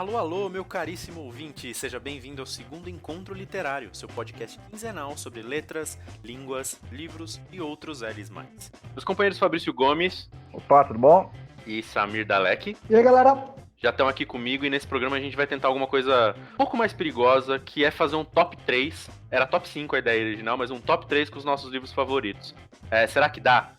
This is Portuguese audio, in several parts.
Alô, alô, meu caríssimo ouvinte, seja bem-vindo ao segundo Encontro Literário, seu podcast quinzenal sobre letras, línguas, livros e outros L's mais. Meus companheiros Fabrício Gomes. Opa, tudo bom? E Samir Dalek. E aí, galera? Já estão aqui comigo e nesse programa a gente vai tentar alguma coisa um pouco mais perigosa, que é fazer um top 3. Era top 5 a ideia original, mas um top 3 com os nossos livros favoritos. Será que dá?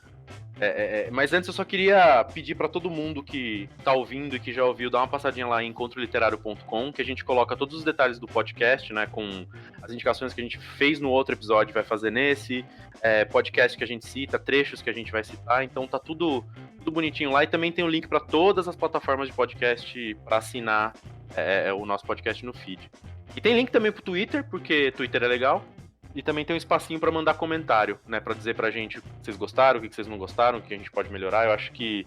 Mas antes eu só queria pedir para todo mundo que tá ouvindo e que já ouviu, dar uma passadinha lá em encontroliterário.com, que a gente coloca todos os detalhes do podcast, né, com as indicações que a gente fez no outro episódio, vai fazer nesse, podcast que a gente cita, trechos que a gente vai citar, então tá tudo bonitinho lá, e também tem o link para todas as plataformas de podcast para assinar o nosso podcast no feed. E tem link também pro Twitter, porque Twitter é legal. E também tem um espacinho para mandar comentário, né? Pra dizer pra gente o que vocês gostaram, o que vocês não gostaram, o que a gente pode melhorar. Eu acho que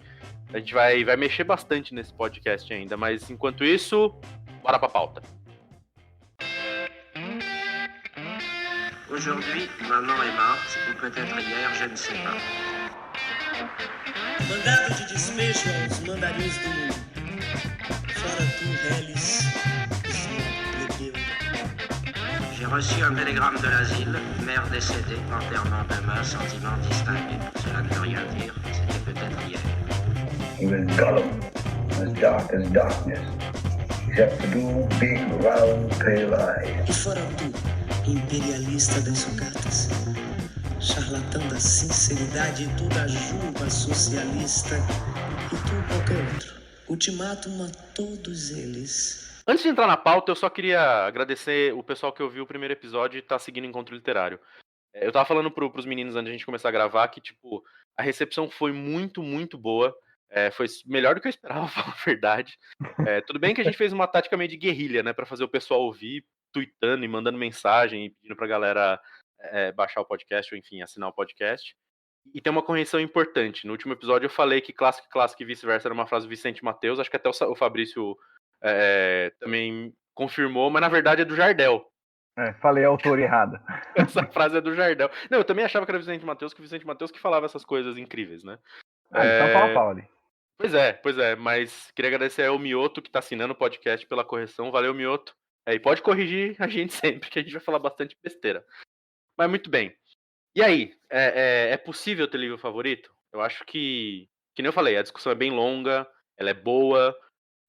a gente vai mexer bastante nesse podcast ainda. Mas enquanto isso, bora pra pauta. Aujourd'hui, maman est morte, ou peut-être hier, je ne sais pas. Mandado de despejo aos mandarins do mundo. Fora tu, Reles, plebeu. J'ai reçu un télégramme de l'asile, mère décédée, enterrement demain, sentiment distingué. Cela ne veut rien dire, c'était peut-être hier. He was Gollum, as dark as darkness, except for two big, round, pale eyes. E fora tu, imperialista das sucatas, charlatão da sinceridade e tu da juba socialista, e tu qualquer outro. Ultimátum a todos eles. Antes de entrar na pauta, eu só queria agradecer o pessoal que ouviu o primeiro episódio e tá seguindo o Encontro Literário. Eu tava falando pros meninos antes de a gente começar a gravar que, tipo, a recepção foi muito, muito boa. Foi melhor do que eu esperava, falar a verdade. Tudo bem que a gente fez uma tática meio de guerrilha, né, pra fazer o pessoal ouvir, tweetando e mandando mensagem e pedindo pra galera baixar o podcast ou, enfim, assinar o podcast. E tem uma correção importante. No último episódio eu falei que clássico e vice-versa era uma frase do Vicente Mateus, acho que até o Fabrício também confirmou, mas na verdade é do Jardel. Falei a autoria errada. Essa frase é do Jardel. Não, eu também achava que era Vicente Mateus, que falava essas coisas incríveis, né? Então fala pau ali. Pois é, mas queria agradecer ao Mioto que tá assinando o podcast pela correção. Valeu, Mioto. E pode corrigir a gente sempre, que a gente vai falar bastante besteira. Mas muito bem. E aí, é possível ter livro favorito? Eu acho que nem eu falei, a discussão é bem longa, ela é boa,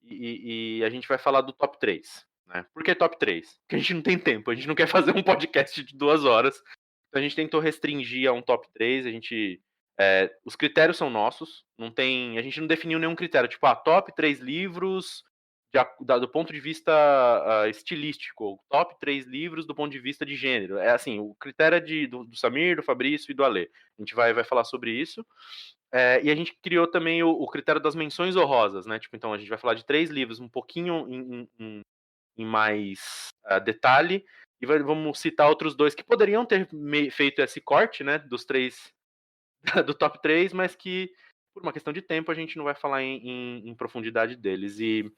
e a gente vai falar do top 3. Né? Por que top 3? Porque a gente não tem tempo, a gente não quer fazer um podcast de 2 horas. Então a gente tentou restringir a um top 3, os critérios são nossos, a gente não definiu nenhum critério, tipo, top 3 livros do ponto de vista estilístico, top 3 livros do ponto de vista de gênero. É assim, o critério é do Samir, do Fabrício e do Ale. A gente vai falar sobre isso. E a gente criou também o critério das menções honrosas, né? Tipo, então a gente vai falar de 3 livros um pouquinho em mais detalhe, e vamos citar outros 2 que poderiam ter feito esse corte, né? Dos 3 do top 3, mas que por uma questão de tempo a gente não vai falar em profundidade deles. E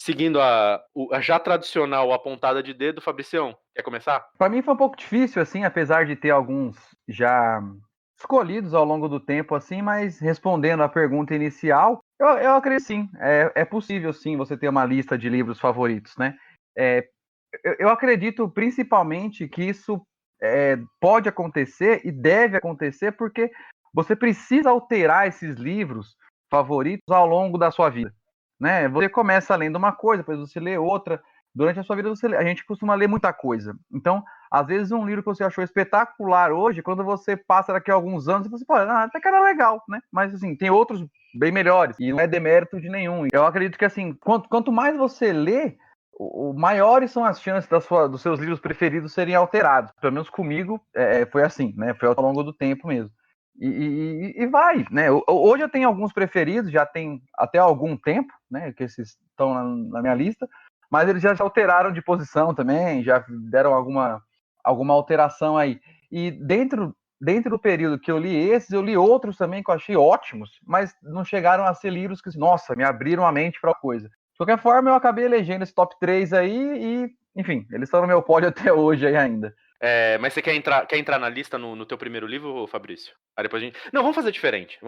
seguindo a já tradicional apontada de dedo, Fabricião, quer começar? Para mim foi um pouco difícil, assim, apesar de ter alguns já escolhidos ao longo do tempo, assim, mas respondendo à pergunta inicial, eu acredito sim, é possível sim você ter uma lista de livros favoritos, né? Eu acredito principalmente que isso pode acontecer e deve acontecer porque você precisa alterar esses livros favoritos ao longo da sua vida. Né? Você começa lendo uma coisa, depois você lê outra. Durante a sua vida, a gente costuma ler muita coisa. Então, às vezes, um livro que você achou espetacular hoje, quando você passa daqui a alguns anos, você fala, até que era legal, né? Mas, assim, tem outros bem melhores, e não é demérito de nenhum. Eu acredito que, assim, quanto mais você lê, maiores são as chances dos seus livros preferidos serem alterados. Pelo menos comigo, foi assim, né? Foi ao longo do tempo mesmo. E vai, né? Hoje eu tenho alguns preferidos, já tem até algum tempo, né? Que esses estão na minha lista, mas eles já alteraram de posição também, já deram alguma alteração aí. E dentro do período que eu li esses, eu li outros também que eu achei ótimos, mas não chegaram a ser livros que, nossa, me abriram a mente para coisa. De qualquer forma, eu acabei elegendo esse top 3 aí e, enfim, eles estão no meu pódio até hoje aí ainda. Mas você quer entrar na lista no teu primeiro livro, Fabrício? Aí depois a gente... Não, vamos fazer diferente.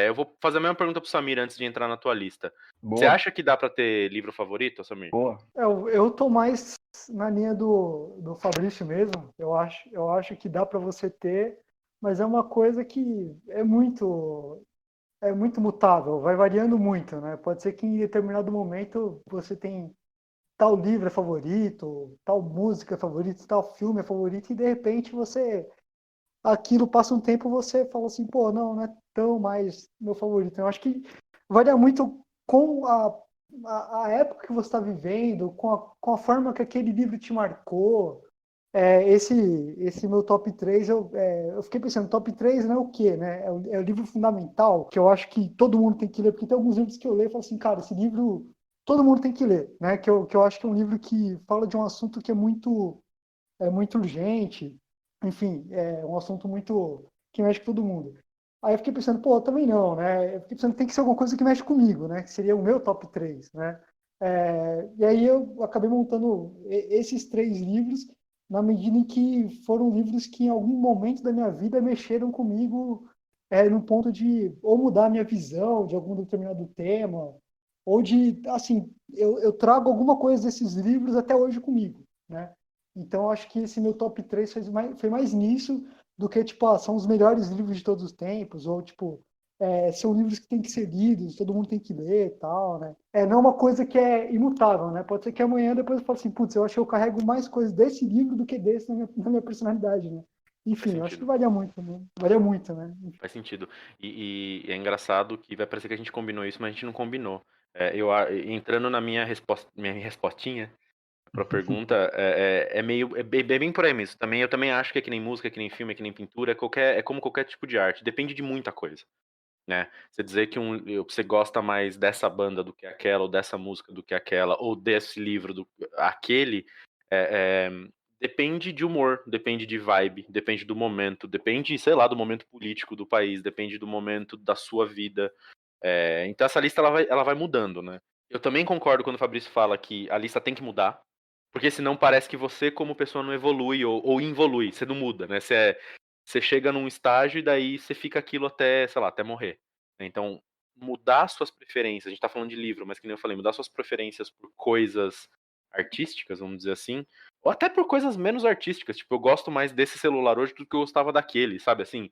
Eu vou fazer a mesma pergunta pro Samir antes de entrar na tua lista. Você Boa, acha que dá pra ter livro favorito, Samir? boa. Eu tô mais na linha do Fabrício mesmo. Eu acho que dá para você ter, mas é uma coisa que é muito mutável, vai variando muito, né? Pode ser que em determinado momento você tem tal livro é favorito, tal música é favorita, tal filme é favorito, e de repente aquilo passa um tempo, você fala assim, pô, não é tão mais meu favorito. Eu acho que varia muito com a época que você está vivendo, com a forma que aquele livro te marcou. Esse meu top 3, eu fiquei pensando, top 3 não é o quê, né? É o livro fundamental, que eu acho que todo mundo tem que ler, porque tem alguns livros que eu leio e falo assim, cara, esse livro todo mundo tem que ler, né? Que eu acho que é um livro que fala de um assunto que é muito urgente, enfim, é um assunto muito que mexe com todo mundo. Aí eu fiquei pensando, pô, também não, né? Eu fiquei pensando, tem que ser alguma coisa que mexe comigo, né? Que seria o meu top 3, né? E aí eu acabei montando esses 3 livros na medida em que foram livros que em algum momento da minha vida mexeram comigo no ponto de ou mudar a minha visão de algum determinado tema, ou de, assim, eu trago alguma coisa desses livros até hoje comigo, né? Então, eu acho que esse meu top 3 foi mais nisso do que, tipo, são os melhores livros de todos os tempos, ou, tipo, são livros que têm que ser lidos, todo mundo tem que ler e tal, né? Não é uma coisa que é imutável, né? Pode ser que amanhã depois eu fale assim, putz, eu acho que eu carrego mais coisas desse livro do que desse na minha personalidade, né? Faz Enfim, eu acho que sentido. varia muito, né? Varia muito, né? Faz sentido. E é engraçado que vai parecer que a gente combinou isso, mas a gente não combinou. Entrando na minha respostinha pra pergunta, bem por aí mesmo. Eu também acho que é que nem música, é que nem filme, é que nem pintura, é como qualquer tipo de arte. Depende de muita coisa, né? Você dizer que você gosta mais dessa banda do que aquela, ou dessa música do que aquela, ou desse livro do aquele, é, é, depende de humor, depende de vibe, depende do momento, depende, sei lá, do momento político do país, depende do momento da sua vida. Então essa lista ela vai mudando, né? Eu também concordo quando o Fabrício fala que a lista tem que mudar, porque senão parece que você, como pessoa, não evolui ou involui, você não muda, né? Você chega num estágio e daí você fica aquilo até, sei lá, até morrer. Então, mudar suas preferências, a gente tá falando de livro, mas que nem eu falei, mudar suas preferências por coisas artísticas, vamos dizer assim, ou até por coisas menos artísticas, tipo, eu gosto mais desse celular hoje do que eu gostava daquele, sabe? Assim,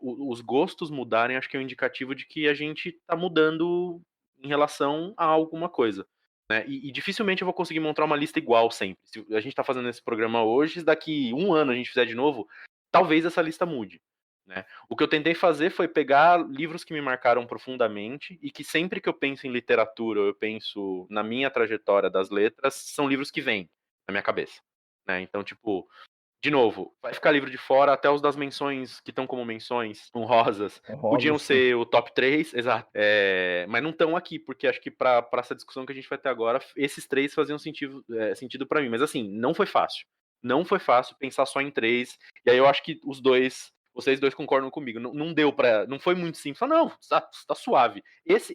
os gostos mudarem, acho que é um indicativo de que a gente tá mudando em relação a alguma coisa. Né? E dificilmente eu vou conseguir montar uma lista igual sempre. Se a gente tá fazendo esse programa hoje, daqui um ano a gente fizer de novo, talvez essa lista mude. Né? O que eu tentei fazer foi pegar livros que me marcaram profundamente e que sempre que eu penso em literatura, eu penso na minha trajetória das letras, são livros que vêm na minha cabeça. Né? Então, tipo, de novo, vai ficar livro de fora, até os das menções que estão como menções honrosas. Podiam ser o top 3, exato. Mas não estão aqui, porque acho que para essa discussão que a gente vai ter agora, esses 3 faziam sentido para mim. Mas assim, não foi fácil. Não foi fácil pensar só em 3. E aí eu acho que vocês dois concordam comigo. Não deu para. Não foi muito simples. Não, tá suave. Esse,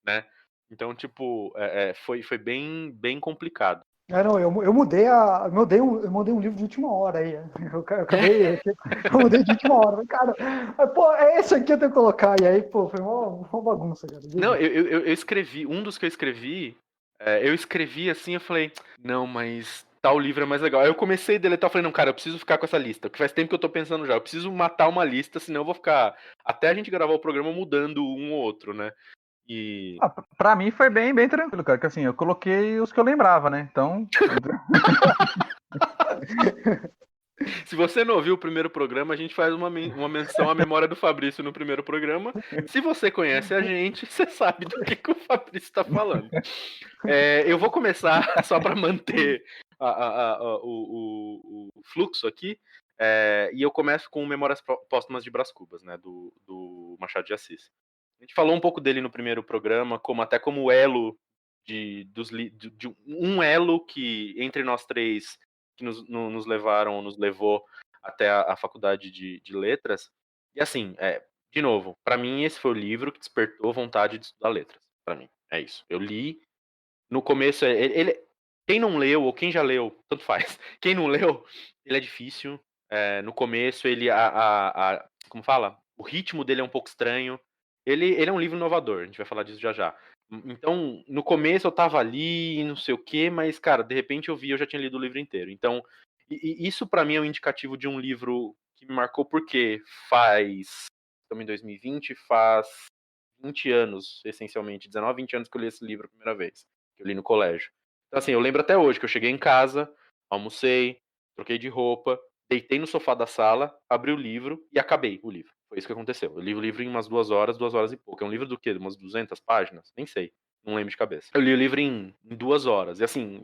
né? Então, tipo, foi bem complicado. Não, eu mudei eu mudei um livro de última hora aí. Eu mudei de última hora. Cara, pô, esse aqui eu tenho que colocar. E aí, pô, foi uma bagunça, cara. Não, eu escrevi, um dos que eu escrevi assim, eu falei, não, mas tal livro é mais legal. Aí eu comecei a deletar, eu falei, não, cara, eu preciso ficar com essa lista, porque faz tempo que eu tô pensando já, eu preciso matar uma lista, senão eu vou ficar, até a gente gravar o programa, mudando um ou outro, né? E... Pra mim foi bem tranquilo, cara, que assim, eu coloquei os que eu lembrava, né, então... Se você não ouviu o primeiro programa, a gente faz uma menção à memória do Fabrício no primeiro programa. Se você conhece a gente, você sabe do que o Fabrício está falando. Eu vou começar, só para manter o fluxo aqui, e eu começo com Memórias Póstumas de Brás Cubas, né, do Machado de Assis. A gente falou um pouco dele no primeiro programa, como elo de um elo que entre nós 3 que nos levou até a faculdade de letras. E assim, de novo, para mim esse foi o livro que despertou vontade de estudar letras. Para mim, é isso. Eu li no começo, Quem não leu, ou quem já leu, tanto faz. Quem não leu, ele é difícil. No começo, ele. Como fala? O ritmo dele é um pouco estranho. Ele é um livro inovador, a gente vai falar disso já já. Então, no começo eu tava ali, não sei o quê, mas, cara, de repente eu já tinha lido o livro inteiro. Então, isso pra mim é um indicativo de um livro que me marcou, porque estamos em 2020, faz 20 anos, essencialmente, 19, 20 anos que eu li esse livro a primeira vez, que eu li no colégio. Então, assim, eu lembro até hoje que eu cheguei em casa, almocei, troquei de roupa, deitei no sofá da sala, abri o livro e acabei o livro. Foi isso que aconteceu. Eu li o livro em umas 2 horas e pouco. É um livro do quê? Umas 200 páginas? Nem sei. Não lembro de cabeça. Eu li o livro em 2 horas. E assim,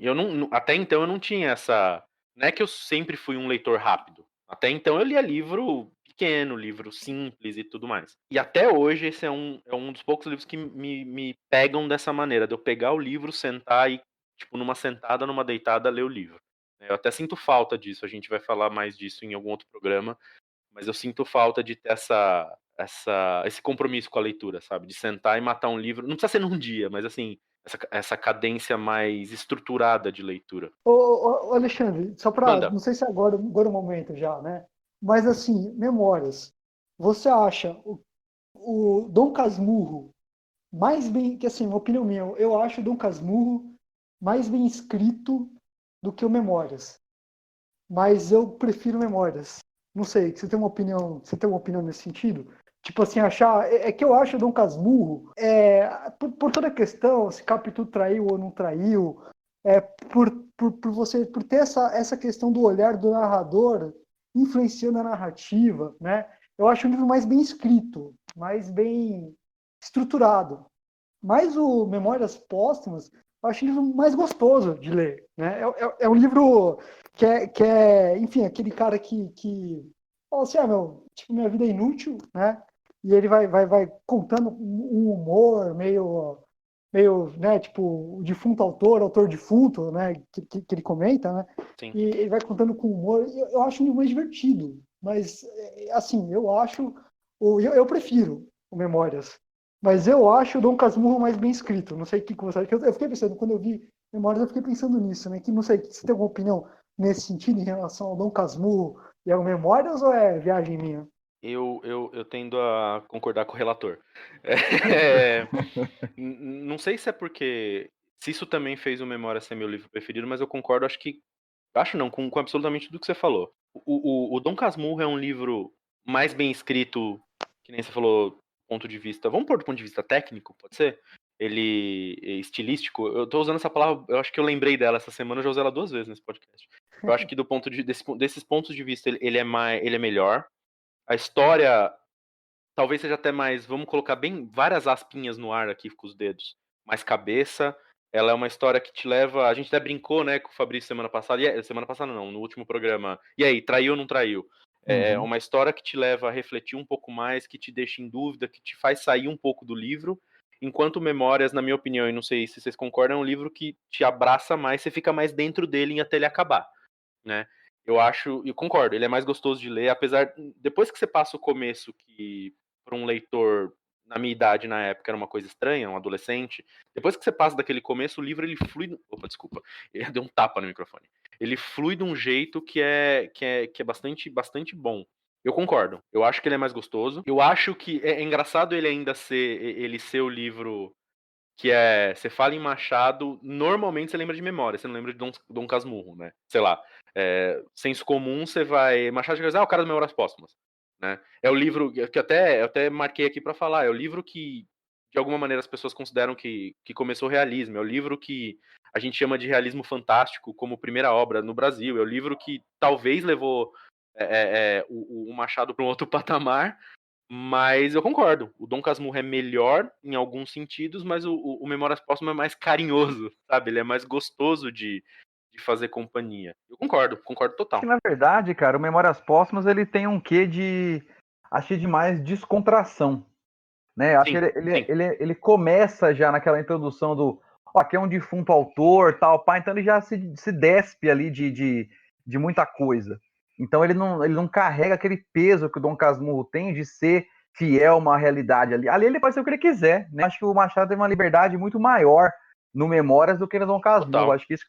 até então eu não tinha essa... Não é que eu sempre fui um leitor rápido. Até então eu lia livro pequeno, livro simples e tudo mais. E até hoje esse é um dos poucos livros que me pegam dessa maneira, de eu pegar o livro, sentar e, tipo, numa sentada, numa deitada, ler o livro. Eu até sinto falta disso, a gente vai falar mais disso em algum outro programa, mas eu sinto falta de ter esse compromisso com a leitura, sabe? De sentar e matar um livro, não precisa ser num dia, mas assim, essa cadência mais estruturada de leitura. Ô, Alexandre, só para, Manda. não sei se agora é o momento já, né? Mas assim, Memórias, você acha o Dom Casmurro mais bem, que assim, uma opinião minha, eu acho o Dom Casmurro mais bem escrito do que o Memórias. Mas eu prefiro Memórias. Não sei, você tem uma opinião nesse sentido? Tipo assim, achar. É que eu acho o Dom Casmurro, por toda a questão, se Capitu traiu ou não traiu, por ter essa questão do olhar do narrador influenciando a narrativa, né? Eu acho o livro mais bem escrito, mais bem estruturado. Mas o Memórias Póstumas, eu acho o livro mais gostoso de ler, né? É um livro que é, enfim, aquele cara que fala assim, tipo, minha vida é inútil, né? E ele vai contando um humor meio, né, tipo, o defunto autor defunto, né, que ele comenta, né? Sim. E ele vai contando com humor. Eu acho um livro mais divertido, mas, assim, eu prefiro o Memórias. Mas eu acho o Dom Casmurro mais bem escrito. Não sei o que você acha. Eu fiquei pensando, quando eu vi Memórias, eu fiquei pensando nisso, né? Que não sei, você tem alguma opinião nesse sentido em relação ao Dom Casmurro e ao Memórias, ou é viagem minha? Eu tendo a concordar com o relator. Não sei se é porque... Se isso também fez o Memória ser meu livro preferido, mas eu concordo, acho não, com absolutamente tudo que você falou. O Dom Casmurro é um livro mais bem escrito, que nem você falou, ponto de vista... Vamos pôr do ponto de vista técnico, pode ser? Ele estilístico. Eu tô usando essa palavra, eu acho que eu lembrei dela essa semana, eu já usei ela 2 vezes nesse podcast. Eu acho que desses pontos de vista ele é melhor. A história talvez seja até mais, vamos colocar bem várias aspinhas no ar aqui com os dedos, mais cabeça. Ela é uma história que te leva, a gente até brincou, né, com o Fabrício semana passada não, no último programa. E aí, traiu ou não traiu? É uma história que te leva a refletir um pouco mais, que te deixa em dúvida, que te faz sair um pouco do livro. Enquanto Memórias, na minha opinião, e não sei se vocês concordam, é um livro que te abraça mais, você fica mais dentro dele até ele acabar, né? Eu concordo, ele é mais gostoso de ler, apesar, depois que você passa o começo, que para um leitor, na minha idade, na época, era uma coisa estranha, um adolescente, depois que você passa daquele começo, o livro, ele flui, opa, desculpa, ele deu um tapa no microfone, ele flui de um jeito que é bastante, bastante bom. Eu concordo, eu acho que ele é mais gostoso, eu acho que é engraçado ele ser o livro que você fala em Machado, normalmente você lembra de Memória, você não lembra de Dom Casmurro, né? Sei lá, senso comum, você vai... Machado de o cara das Memórias Póstumas, né? É o livro que eu até marquei aqui pra falar, é o livro que, de alguma maneira, as pessoas consideram que começou o realismo, é o livro que a gente chama de realismo fantástico como primeira obra no Brasil, é o livro que talvez levou o Machado para um outro patamar. Mas eu concordo, o Dom Casmurro é melhor em alguns sentidos, mas o Memórias Póstumas é mais carinhoso, sabe? Ele é mais gostoso de fazer companhia. Eu concordo total. Que, na verdade, cara, o Memórias Póstumas ele tem um quê de mais descontração, né? Acho que ele começa já naquela introdução do aqui é um defunto autor, tal, pá, então ele já se despe ali de muita coisa. Então ele não carrega aquele peso que o Dom Casmurro tem de ser fiel a uma realidade ali. Ali ele pode ser o que ele quiser, né? Acho que o Machado tem uma liberdade muito maior no Memórias do que no Dom Casmurro. Total. Acho que isso,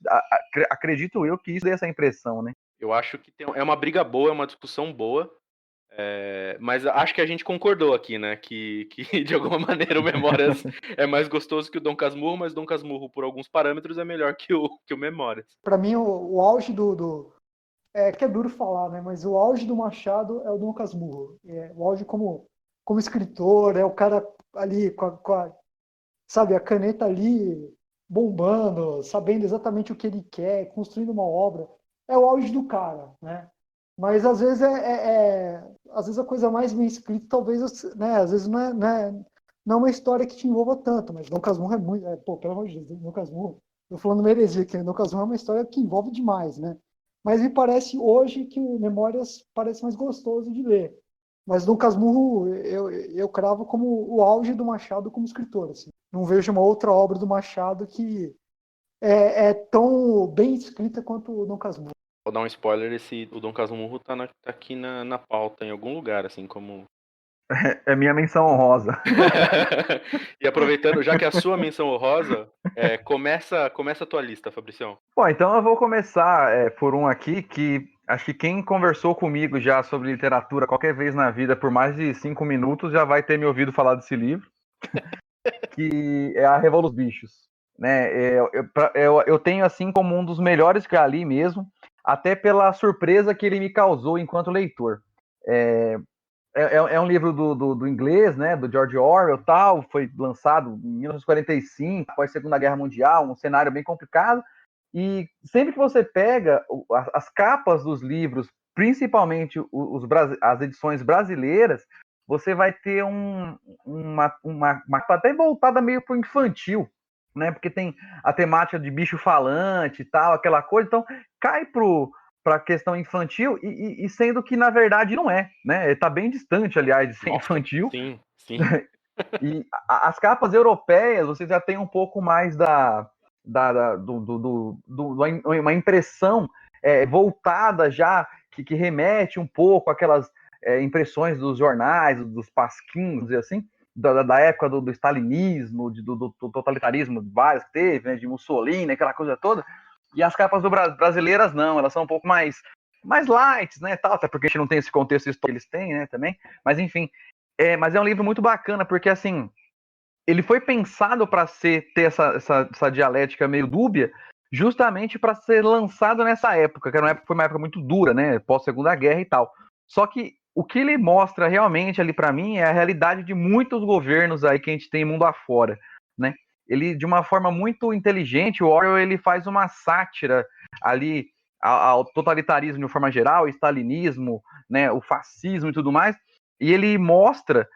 acredito eu que isso dê essa impressão, né? Eu acho que é uma briga boa, é uma discussão boa. Mas acho que a gente concordou aqui, né? Que de alguma maneira o Memórias é mais gostoso que o Dom Casmurro, mas Dom Casmurro, por alguns parâmetros, é melhor que o Memórias. Para mim, o auge que é duro falar, né? Mas o auge do Machado é o Dom Casmurro. O auge como escritor, é o cara ali sabe, a caneta ali bombando, sabendo exatamente o que ele quer, construindo uma obra. É o auge do cara, né? Mas às vezes às vezes a coisa mais bem escrita, talvez, né? Às vezes não é uma história que te envolva tanto, mas Dom Casmurro é muito. Pelo amor de Deus, Dom Casmurro, eu falando uma heresia aqui, né? Dom Casmurro é uma história que envolve demais, né? Mas me parece hoje que o Memórias parece mais gostoso de ler. Mas Dom Casmurro eu cravo como o auge do Machado como escritor. Assim. Não vejo uma outra obra do Machado que é tão bem escrita quanto o Dom Casmurro. Vou dar um spoiler, o Dom Casmurro tá aqui na pauta, em algum lugar, assim, como... É minha menção honrosa. E aproveitando, já que é a sua menção honrosa, começa a tua lista, Fabricião. Bom, então eu vou começar por um aqui que acho que quem conversou comigo já sobre literatura qualquer vez na vida por mais de 5 minutos já vai ter me ouvido falar desse livro, que é A Revolução dos Bichos. Né? Eu tenho assim como um dos melhores que eu li mesmo, até pela surpresa que ele me causou enquanto leitor. É um livro do inglês, né, do George Orwell, tal, foi lançado em 1945, após a Segunda Guerra Mundial, um cenário bem complicado, e sempre que você pega as capas dos livros, principalmente as edições brasileiras, você vai ter uma capa até voltada meio para o infantil, né, porque tem a temática de bicho falante e tal, aquela coisa, então cai para a questão infantil, e sendo que, na verdade, não é, né? Está bem distante, aliás, de ser infantil. Sim, sim. E as capas europeias, você já tem um pouco mais uma impressão voltada já, que remete um pouco àquelas impressões dos jornais, dos pasquins, assim, da época do stalinismo, do totalitarismo vários que teve, né, de Mussolini, aquela coisa toda. E as capas brasileiras não, elas são um pouco mais light, né, tal, até porque a gente não tem esse contexto histórico que eles têm, né, também. Mas enfim, mas é um livro muito bacana, porque assim, ele foi pensado para ter essa dialética meio dúbia, justamente para ser lançado nessa época, que foi uma época muito dura, né, pós-Segunda Guerra e tal. Só que o que ele mostra realmente ali para mim é a realidade de muitos governos aí que a gente tem mundo afora, né? Ele, de uma forma muito inteligente, o Orwell, ele faz uma sátira ali ao totalitarismo de uma forma geral, o stalinismo, né, o fascismo e tudo mais, e ele mostra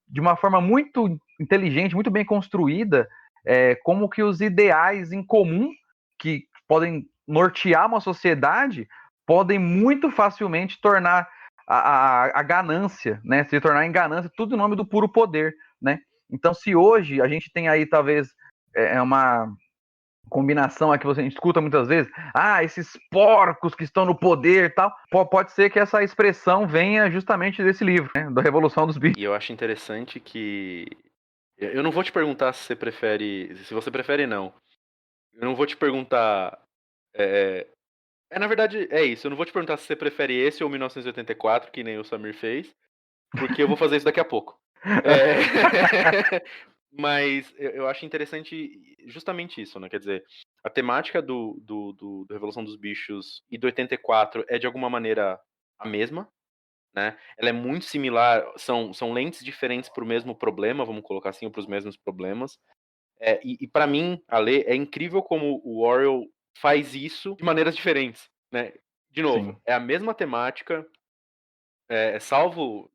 de uma forma muito inteligente, muito bem construída, como que os ideais em comum que podem nortear uma sociedade podem muito facilmente tornar a ganância, né, se tornar em ganância, tudo em nome do puro poder, né? Então, se hoje a gente tem aí, talvez, uma combinação aqui que você escuta muitas vezes, esses porcos que estão no poder e tal, pode ser que essa expressão venha justamente desse livro, né, da Revolução dos Bichos. E eu acho interessante que... Eu não vou te perguntar se você prefere não. Eu não vou te perguntar... na verdade, é isso. Eu não vou te perguntar se você prefere esse ou 1984, que nem o Samir fez, porque eu vou fazer isso daqui a pouco. Mas eu acho interessante justamente isso, né? Quer dizer, a temática do Revolução dos Bichos e do 84 é de alguma maneira a mesma, né? Ela é muito similar, são lentes diferentes para o mesmo problema, vamos colocar assim, ou para os mesmos problemas. E para mim, Ale, é incrível como o Orwell faz isso de maneiras diferentes, né? De novo, sim, é a mesma temática, salvo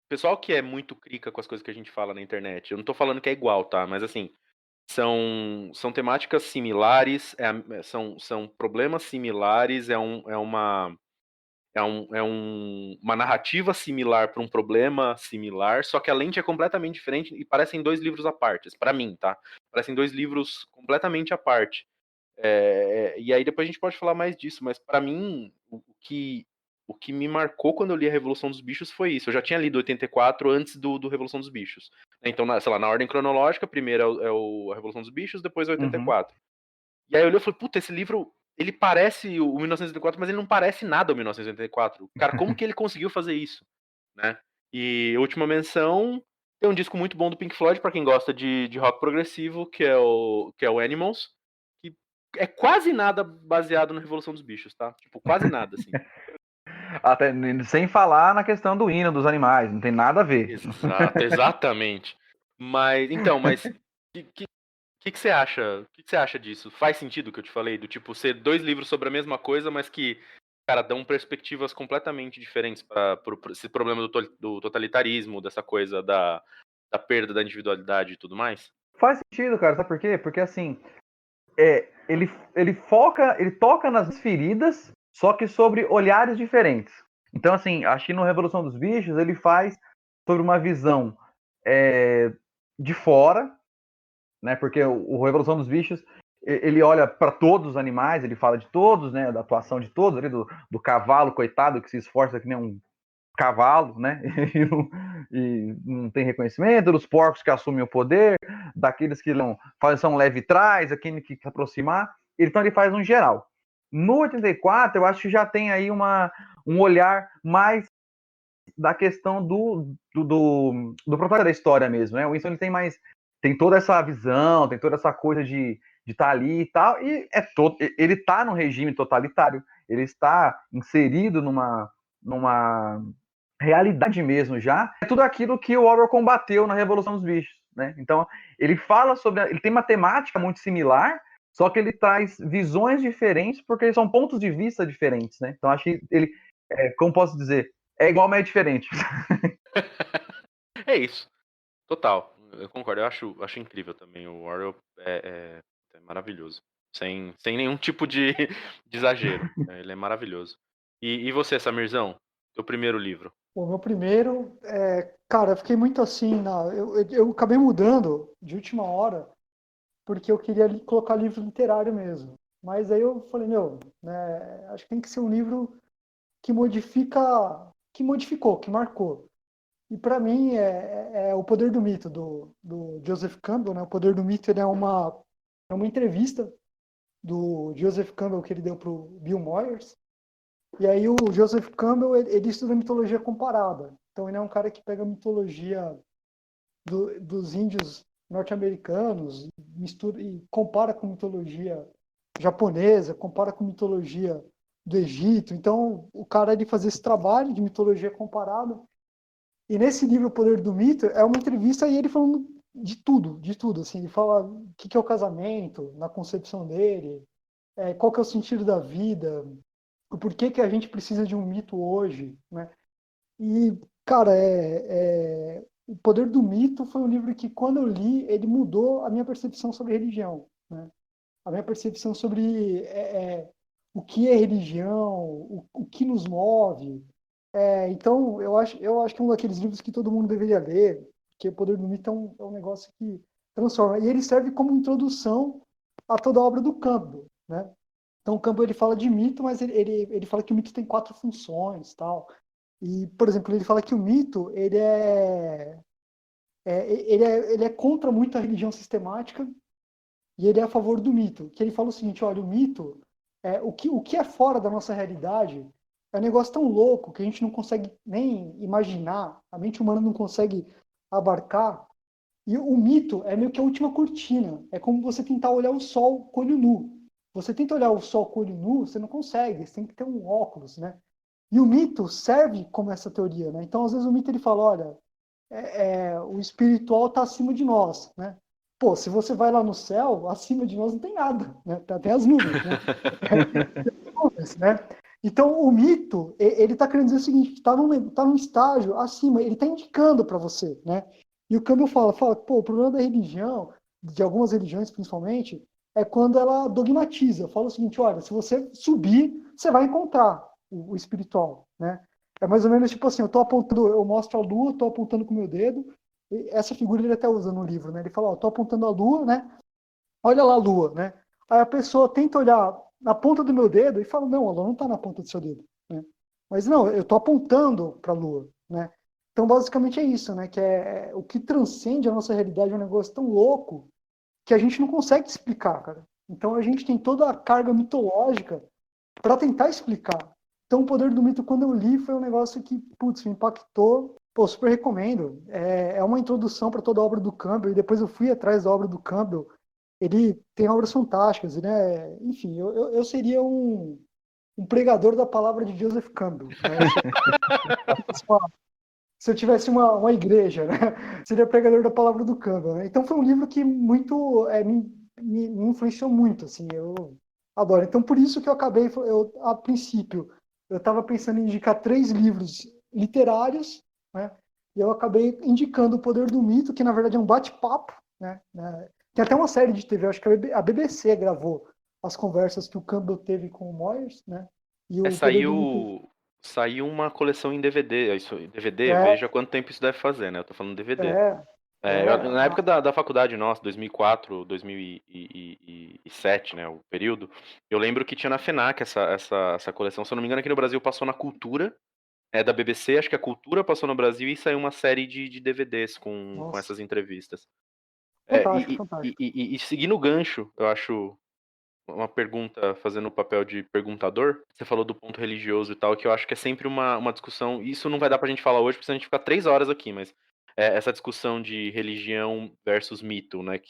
pessoal que é muito crica com as coisas que a gente fala na internet. Eu não tô falando que é igual, tá? Mas assim, são temáticas similares, são problemas similares, uma narrativa similar para um problema similar, só que a lente é completamente diferente e parecem dois livros à parte, para mim, tá? Parecem dois livros completamente à parte. E aí depois a gente pode falar mais disso, mas para mim, o o que me marcou quando eu li a Revolução dos Bichos foi isso. Eu já tinha lido 84 antes do Revolução dos Bichos. Então, sei lá, na ordem cronológica, primeiro a Revolução dos Bichos, depois o 84. E aí eu olhei e falei, puta, esse livro, ele parece o 1984, mas ele não parece nada o 1984. Cara, como que ele conseguiu fazer isso? Né? E última menção, tem um disco muito bom do Pink Floyd, pra quem gosta de rock progressivo, que é o Animals, que é quase nada baseado na Revolução dos Bichos, tá? Tipo, quase nada, assim. Até, sem falar na questão do hino dos animais, não tem nada a ver. Exato, exatamente. Mas o que você acha? O que você acha disso? Faz sentido o que eu te falei? Do tipo, ser dois livros sobre a mesma coisa, mas que, cara, dão perspectivas completamente diferentes para esse problema do totalitarismo, dessa coisa da perda da individualidade e tudo mais? Faz sentido, cara, sabe por quê? Porque assim, ele toca nas feridas, só que sobre olhares diferentes. Então, assim, acho que no Revolução dos Bichos ele faz sobre uma visão de fora, né? Porque o Revolução dos Bichos ele olha para todos os animais, ele fala de todos, né? Da atuação de todos, ali, do cavalo, coitado, que se esforça que nem um cavalo, né? E não tem reconhecimento, dos porcos que assumem o poder, daqueles que não são leve trás, aquele que se aproximar. Então ele faz um geral. No 84, eu acho que já tem aí um olhar mais da questão do protagonista da história mesmo, né? O Winston ele tem toda essa visão, tem toda essa coisa de estar ali e tal, e ele está num regime totalitário, ele está inserido numa realidade mesmo já. É tudo aquilo que o Orwell combateu na Revolução dos Bichos, né? Então, ele fala ele tem uma temática muito similar, só que ele traz visões diferentes, porque são pontos de vista diferentes, né? Então, acho que ele, como posso dizer, é igual, mas é diferente. É isso. Total. Eu concordo. Eu acho incrível também. O Orwell é maravilhoso. Sem nenhum tipo de exagero. Ele é maravilhoso. E você, Samirzão? Teu primeiro livro? O meu primeiro, cara, eu fiquei muito assim, eu acabei mudando de última hora, porque eu queria colocar livro literário mesmo. Mas aí eu falei, né, acho que tem que ser um livro que modificou, que marcou. E para mim é O Poder do Mito, do Joseph Campbell, né? O Poder do Mito ele é uma entrevista do Joseph Campbell que ele deu para o Bill Moyers. E aí o Joseph Campbell ele estuda mitologia comparada. Então ele é um cara que pega a mitologia dos índios norte-americanos, mistura e compara com mitologia japonesa, compara com mitologia do Egito. Então o cara ele faz esse trabalho de mitologia comparada. E nesse livro O Poder do Mito é uma entrevista e ele falando de tudo, assim, ele fala o que é o casamento, na concepção dele, qual que é o sentido da vida, o porquê que a gente precisa de um mito hoje, né? E, cara, O Poder do Mito foi um livro que, quando eu li, ele mudou a minha percepção sobre religião, né? A minha percepção sobre o que é religião, o que nos move. Então, eu acho que é um daqueles livros que todo mundo deveria ler, porque O Poder do Mito é um negócio que transforma. E ele serve como introdução a toda a obra do Campbell, né? Então, o Campbell ele fala de mito, mas ele fala que o mito tem 4 funções, tal. E, por exemplo, ele fala que o mito ele é contra muito a religião sistemática e ele é a favor do mito. Que ele fala o seguinte: olha, o mito, o que é fora da nossa realidade é um negócio tão louco que a gente não consegue nem imaginar, a mente humana não consegue abarcar. E o mito é meio que a última cortina. É como você tentar olhar o sol com o olho nu. Você tenta olhar o sol com o olho nu, você não consegue, você tem que ter um óculos, né? E o mito serve como essa teoria, né? Então, às vezes, o mito ele fala, olha, o espiritual está acima de nós, né? Pô, se você vai lá no céu, acima de nós não tem nada, né? Tem as nuvens, né? Né? Então, o mito, ele está querendo dizer o seguinte, está num estágio acima, ele está indicando para você, né? E o Campbell fala, pô, o problema da religião, de algumas religiões principalmente, é quando ela dogmatiza. Fala o seguinte, olha, se você subir, você vai encontrar o espiritual, né? É mais ou menos tipo assim, eu mostro a lua, estou apontando com o meu dedo, e essa figura ele até usa no livro, né? Ele fala, estou apontando a lua, né? Olha lá a lua, né? Aí a pessoa tenta olhar na ponta do meu dedo e fala, não, ela não está na ponta do seu dedo, né? Mas não, eu tô apontando para a Lua, né? Então, basicamente é isso, né? Que o que transcende a nossa realidade é um negócio tão louco que a gente não consegue explicar, cara. Então, a gente tem toda a carga mitológica para tentar explicar. Então, o Poder do Mito, quando eu li, foi um negócio que, putz, me impactou. Pô, super recomendo. É uma introdução para toda a obra do Campbell, e depois eu fui atrás da obra do Campbell. Ele tem obras fantásticas, né? Enfim, eu seria um pregador da palavra de Joseph Campbell, né? Se eu tivesse uma igreja, né? Seria pregador da palavra do Campbell, né? Então foi um livro que muito me influenciou muito, assim, eu adoro. Então por isso que eu acabei, a princípio, eu estava pensando em indicar 3 livros literários, né? E eu acabei indicando O Poder do Mito, que na verdade é um bate-papo, né? Tem até uma série de TV, acho que a BBC gravou as conversas que o Campbell teve com o Moyers, né? E o Poder do Mito Saiu uma coleção em DVD. DVD, é, veja quanto tempo isso deve fazer, né? Eu tô falando DVD. é, Na época da faculdade nossa, 2004, 2007, né, o período, eu lembro que tinha na FENAC essa coleção. Se eu não me engano, aqui no Brasil passou na Cultura, da BBC, acho que a Cultura passou no Brasil e saiu uma série de DVDs com nossa, essas entrevistas. fantástico, fantástico. E seguindo o gancho, eu acho uma pergunta, fazendo o papel de perguntador, você falou do ponto religioso e tal, que eu acho que é sempre uma discussão, isso não vai dar pra gente falar hoje, porque senão a gente fica 3 horas aqui, mas essa discussão de religião versus mito, né,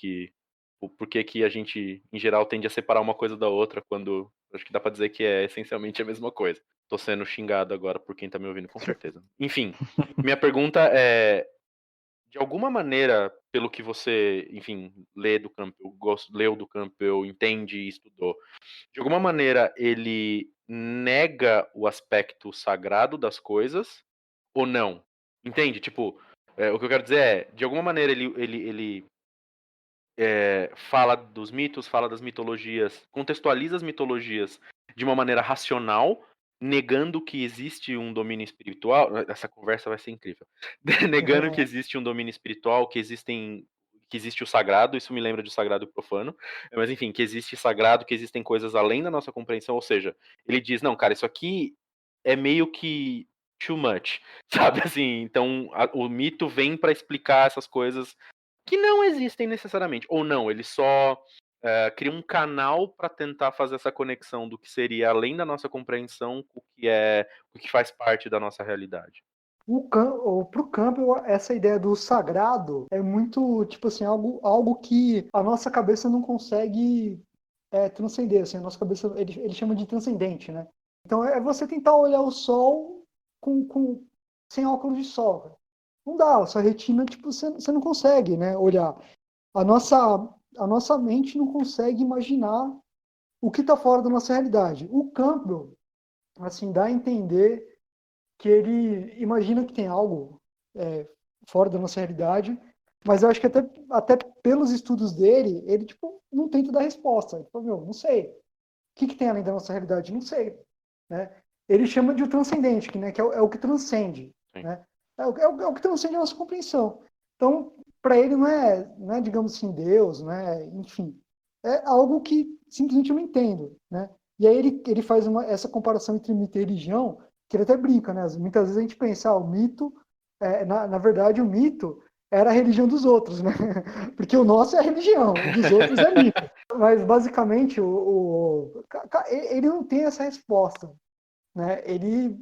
por que a gente, em geral, tende a separar uma coisa da outra, quando acho que dá pra dizer que é essencialmente a mesma coisa. Tô sendo xingado agora por quem tá me ouvindo, com certeza. Enfim, minha pergunta é, de alguma maneira, pelo que você, enfim, leu do Campbell, entende e estudou, de alguma maneira ele nega o aspecto sagrado das coisas ou não? Entende? Tipo, o que eu quero dizer é, de alguma maneira ele fala dos mitos, fala das mitologias, contextualiza as mitologias de uma maneira racional, negando que existe um domínio espiritual. Essa conversa vai ser incrível. Negando que existe um domínio espiritual, que existe o sagrado, isso me lembra de sagrado e profano, mas enfim, que existe sagrado, que existem coisas além da nossa compreensão, ou seja, ele diz, não, cara, isso aqui é meio que too much, sabe assim, então o mito vem para explicar essas coisas que não existem necessariamente, ou não, ele só cria um canal para tentar fazer essa conexão do que seria além da nossa compreensão com o que faz parte da nossa realidade. Pro Campbell, essa ideia do sagrado é muito, tipo assim, algo que a nossa cabeça não consegue transcender, assim, a nossa cabeça, ele chama de transcendente, né? Então é você tentar olhar o sol sem óculos de sol, cara. Não dá, a sua retina, tipo, você não consegue, né, olhar. A nossa mente não consegue imaginar o que está fora da nossa realidade. O Campbell, assim, dá a entender que ele imagina que tem algo fora da nossa realidade, mas eu acho que até pelos estudos dele, ele, tipo, não tenta dar resposta. Ele fala, meu, não sei. O que tem além da nossa realidade? Não sei. Né? Ele chama de o transcendente, que é o que transcende. Né? É o que transcende a nossa compreensão. Então, para ele não é, digamos assim, Deus, né? Enfim, é algo que simplesmente eu não entendo. Né? E aí ele faz essa comparação entre mito e religião, que ele até brinca, né? Muitas vezes a gente pensa, o mito, na verdade, o mito era a religião dos outros, né? Porque o nosso é a religião, o dos outros é mito. Mas, basicamente, ele não tem essa resposta, né? Ele,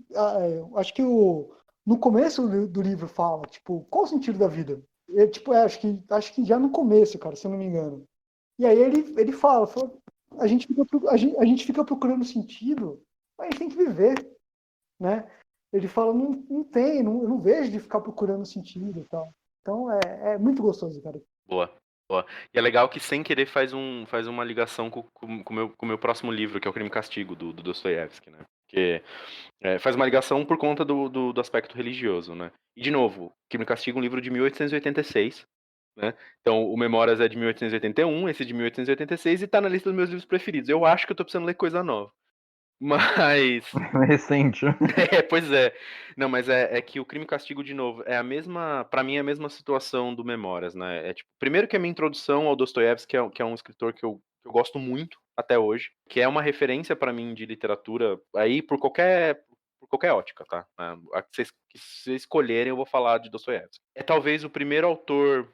acho que no começo do livro fala, tipo, qual o sentido da vida? Tipo, acho que já no começo, cara, se eu não me engano. E aí ele fala a gente fica procurando sentido, mas a gente tem que viver, né? Ele fala, não tem, eu não vejo de ficar procurando sentido e tal. Então é muito gostoso, cara. Boa. E é legal que sem querer faz uma ligação com o meu próximo livro, que é o Crime e Castigo, do Dostoiévski, né? Que faz uma ligação por conta do aspecto religioso, né? E, de novo, Crime e Castigo é um livro de 1886, né? Então, o Memórias é de 1881, esse de 1886, e tá na lista dos meus livros preferidos. Eu acho que eu tô precisando ler coisa nova. Mas... Recente. Pois é. Não, mas é que o Crime e Castigo, de novo, é a mesma, pra mim, é a mesma situação do Memórias, né? Tipo, primeiro que a minha introdução ao Dostoiévski, que é um escritor que eu gosto muito até hoje, que é uma referência pra mim de literatura, aí por qualquer qualquer ótica, tá? A que vocês escolherem, eu vou falar de Dostoiévski. É talvez o primeiro autor,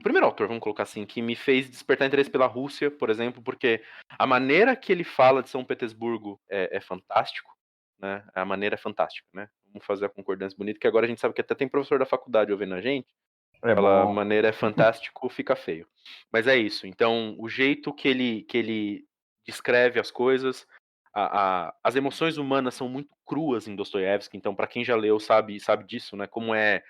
vamos colocar assim, que me fez despertar interesse pela Rússia, por exemplo, porque a maneira que ele fala de São Petersburgo é fantástico, né? A maneira é fantástica, né? Vamos fazer a concordância bonita, que agora a gente sabe que até tem professor da faculdade ouvindo a gente. Aquela maneira é fantástico, fica feio. Mas é isso. Então, o jeito que ele descreve as coisas, as emoções humanas são muito cruas em Dostoiévski. Então, para quem já leu sabe disso, né? Como é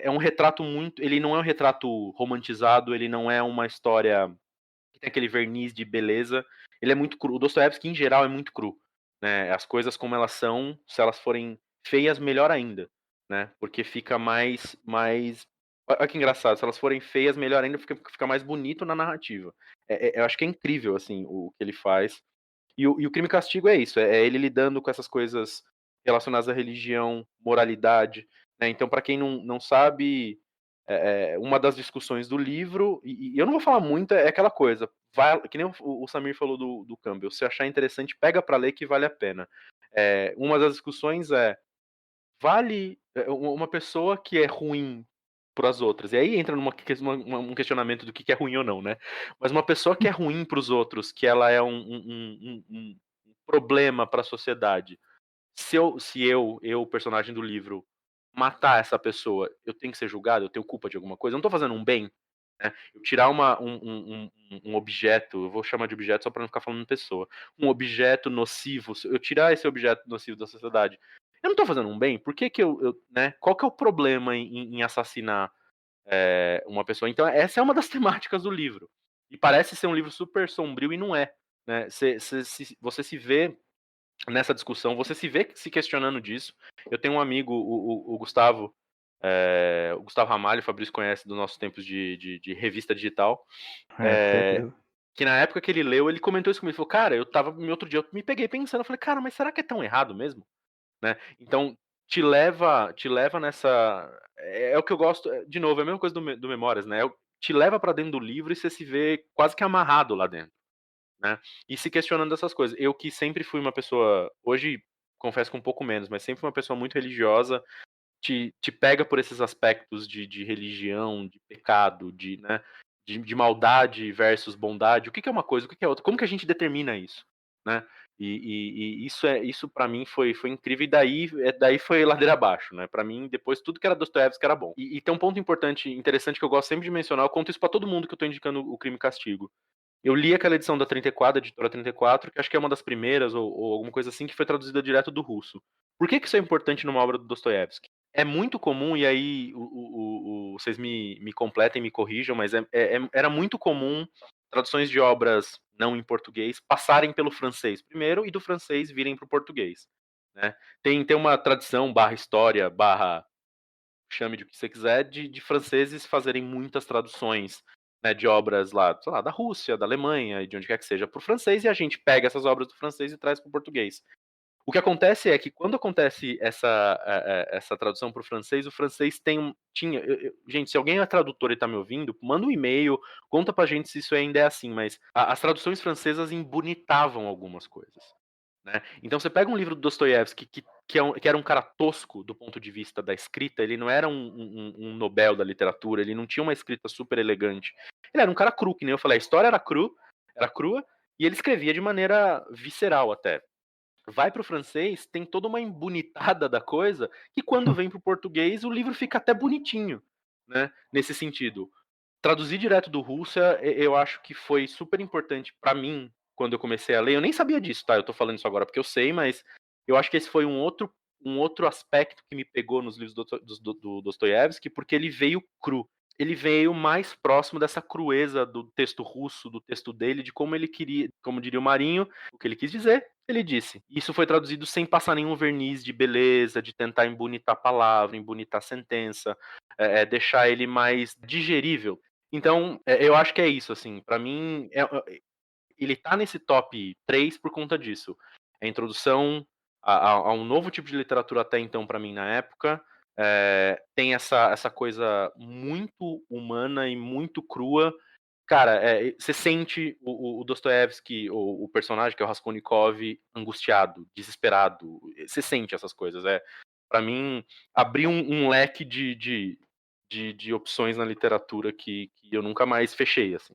um retrato muito. Ele não é um retrato romantizado. Ele não é uma história que tem aquele verniz de beleza. Ele é muito cru. O Dostoiévski, em geral, é muito cru, né? As coisas como elas são, se elas forem feias, melhor ainda, né? Porque fica mais. Olha que engraçado, se elas forem feias, melhor ainda, fica mais bonito na narrativa. Eu acho que é incrível, assim, o que ele faz. E o Crime e Castigo é isso, é ele lidando com essas coisas relacionadas à religião, moralidade, né? Então, para quem não sabe, uma das discussões do livro, e eu não vou falar muito, é aquela coisa, que nem o Samir falou do Campbell, se achar interessante, pega para ler que vale a pena. Uma das discussões vale uma pessoa que é ruim para as outras, e aí entra um questionamento do que é ruim ou não, né? Mas uma pessoa que é ruim para os outros, que ela é um problema para a sociedade, se eu, personagem do livro, matar essa pessoa, eu tenho que ser julgado? Eu tenho culpa de alguma coisa? Eu não tô fazendo um bem, né? Eu tirar um objeto, eu vou chamar de objeto só para não ficar falando pessoa, um objeto nocivo, eu tirar esse objeto nocivo da sociedade, eu não tô fazendo um bem? Por que né? Qual que é o problema em assassinar uma pessoa? Então, essa é uma das temáticas do livro. E parece ser um livro super sombrio e não é, né? Você se vê nessa discussão, você se vê se questionando disso. Eu tenho um amigo, o Gustavo, o Gustavo Ramalho, o Fabrício conhece dos nossos tempos de revista digital, que na época que ele leu, ele comentou isso comigo, ele falou, cara, outro dia eu me peguei pensando, eu falei, cara, mas será que é tão errado mesmo? Né? Então, te leva nessa... É o que eu gosto, de novo, é a mesma coisa do Memórias, né? Te leva para dentro do livro e você se vê quase que amarrado lá dentro, né? E se questionando dessas coisas. Eu que sempre fui uma pessoa, hoje confesso que um pouco menos, mas sempre fui uma pessoa muito religiosa, te pega por esses aspectos de religião, de pecado, né, de maldade versus bondade. O que é uma coisa, o que é outra? Como que a gente determina isso, né? E isso para mim foi incrível, e daí foi ladeira abaixo, né? Para mim, depois tudo que era Dostoiévski era bom. E tem um ponto interessante que eu gosto sempre de mencionar, eu conto isso para todo mundo que eu tô indicando o Crime e Castigo. Eu li aquela edição da 34, da editora 34, que acho que é uma das primeiras, ou alguma coisa assim, que foi traduzida direto do russo. Por que isso é importante numa obra do Dostoiévski? É muito comum, e aí vocês me completem, me corrijam, mas era muito comum traduções de obras não em português passarem pelo francês primeiro e do francês virem para o português, né? Tem uma tradição, história, chame de o que você quiser, de franceses fazerem muitas traduções, né, de obras lá, sei lá, da Rússia, da Alemanha e de onde quer que seja, para o francês, e a gente pega essas obras do francês e traz para o português. O que acontece é que quando acontece essa tradução para o francês tinha... gente, se alguém é tradutor e está me ouvindo, manda um e-mail, conta pra gente se isso ainda é assim, mas as traduções francesas embonitavam algumas coisas, né? Então você pega um livro do Dostoiévski que era um cara tosco do ponto de vista da escrita, ele não era um Nobel da literatura, ele não tinha uma escrita super elegante, ele era um cara cru, que nem eu falei, a história era crua, e ele escrevia de maneira visceral até. Vai para o francês, tem toda uma embonitada da coisa, que quando vem para o português, o livro fica até bonitinho, né? Nesse sentido. Traduzir direto do russo, eu acho que foi super importante para mim, quando eu comecei a ler. Eu nem sabia disso, tá? Eu tô falando isso agora porque eu sei, mas eu acho que esse foi um outro aspecto que me pegou nos livros do Dostoiévski, porque ele veio cru. Ele veio mais próximo dessa crueza do texto russo, do texto dele, de como ele queria, como diria o Marinho, o que ele quis dizer, ele disse. Isso foi traduzido sem passar nenhum verniz de beleza, de tentar embonitar a palavra, embonitar a sentença, deixar ele mais digerível. Então, eu acho que é isso, assim, para mim, ele tá nesse top 3 por conta disso. A introdução a um novo tipo de literatura até então para mim na época, tem essa coisa muito humana e muito crua, Cara, você sente o Dostoiévski, o personagem que é o Raskolnikov, angustiado, desesperado. Você sente essas coisas. Para mim, abriu um leque de opções na literatura que eu nunca mais fechei, assim.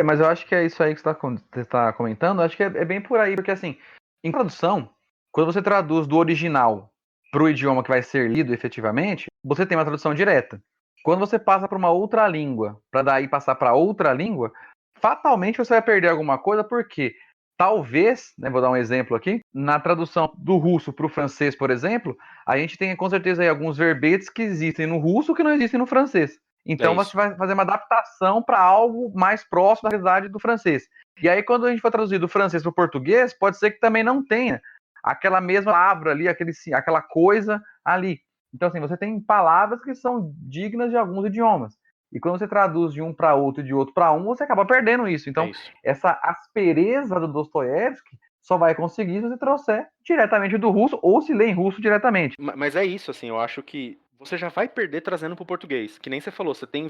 Mas eu acho que é isso aí que você tá comentando, eu acho que é bem por aí, porque assim, em tradução, quando você traduz do original para o idioma que vai ser lido efetivamente, você tem uma tradução direta. Quando você passa para uma outra língua, para daí passar para outra língua, fatalmente você vai perder alguma coisa, porque talvez, né, vou dar um exemplo aqui, na tradução do russo para o francês, por exemplo, a gente tem com certeza aí alguns verbetes que existem no russo que não existem no francês. Então você vai fazer uma adaptação para algo mais próximo da realidade do francês. E aí, quando a gente for traduzir do francês para o português, pode ser que também não tenha aquela mesma palavra ali, aquela coisa ali. Então, assim, você tem palavras que são dignas de alguns idiomas. E quando você traduz de um para outro e de outro para um, você acaba perdendo isso. Então, essa aspereza do Dostoiévski só vai conseguir se você trouxer diretamente do russo ou se lê em russo diretamente. Mas é isso, assim, eu acho que você já vai perder trazendo pro português. Que nem você falou, você tem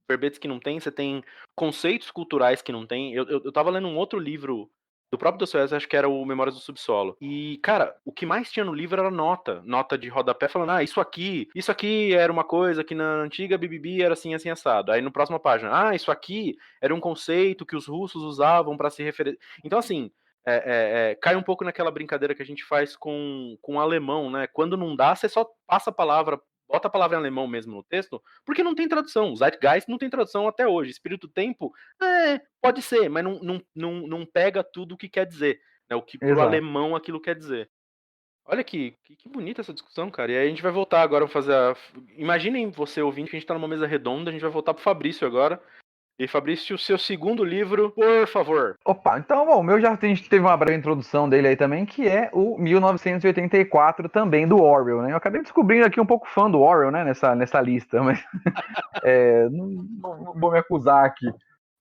verbetes que não tem, você tem conceitos culturais que não tem. Eu tava lendo um outro livro do próprio Dostoiévski, acho que era o Memórias do Subsolo. E, cara, o que mais tinha no livro era nota de rodapé falando, isso aqui era uma coisa que na antiga BBB era assim, assim, assado. Aí no próxima página, isso aqui era um conceito que os russos usavam para se referir. Então, assim, cai um pouco naquela brincadeira que a gente faz com o alemão, né? Quando não dá, você só passa a palavra, bota a palavra em alemão mesmo no texto, porque não tem tradução. O Zeitgeist não tem tradução até hoje. Espírito do Tempo, pode ser, mas não pega tudo o que quer dizer, né? O que pro alemão aquilo quer dizer. Olha que bonita essa discussão, cara. E aí a gente vai voltar agora a fazer Imaginem você ouvindo que a gente tá numa mesa redonda, a gente vai voltar pro Fabrício agora. E Fabrício, o seu segundo livro, por favor. Opa, então, bom, o meu já teve uma breve introdução dele aí também, que é o 1984, também do Orwell, né? Eu acabei descobrindo aqui um pouco fã do Orwell, né, nessa lista, mas não vou me acusar aqui.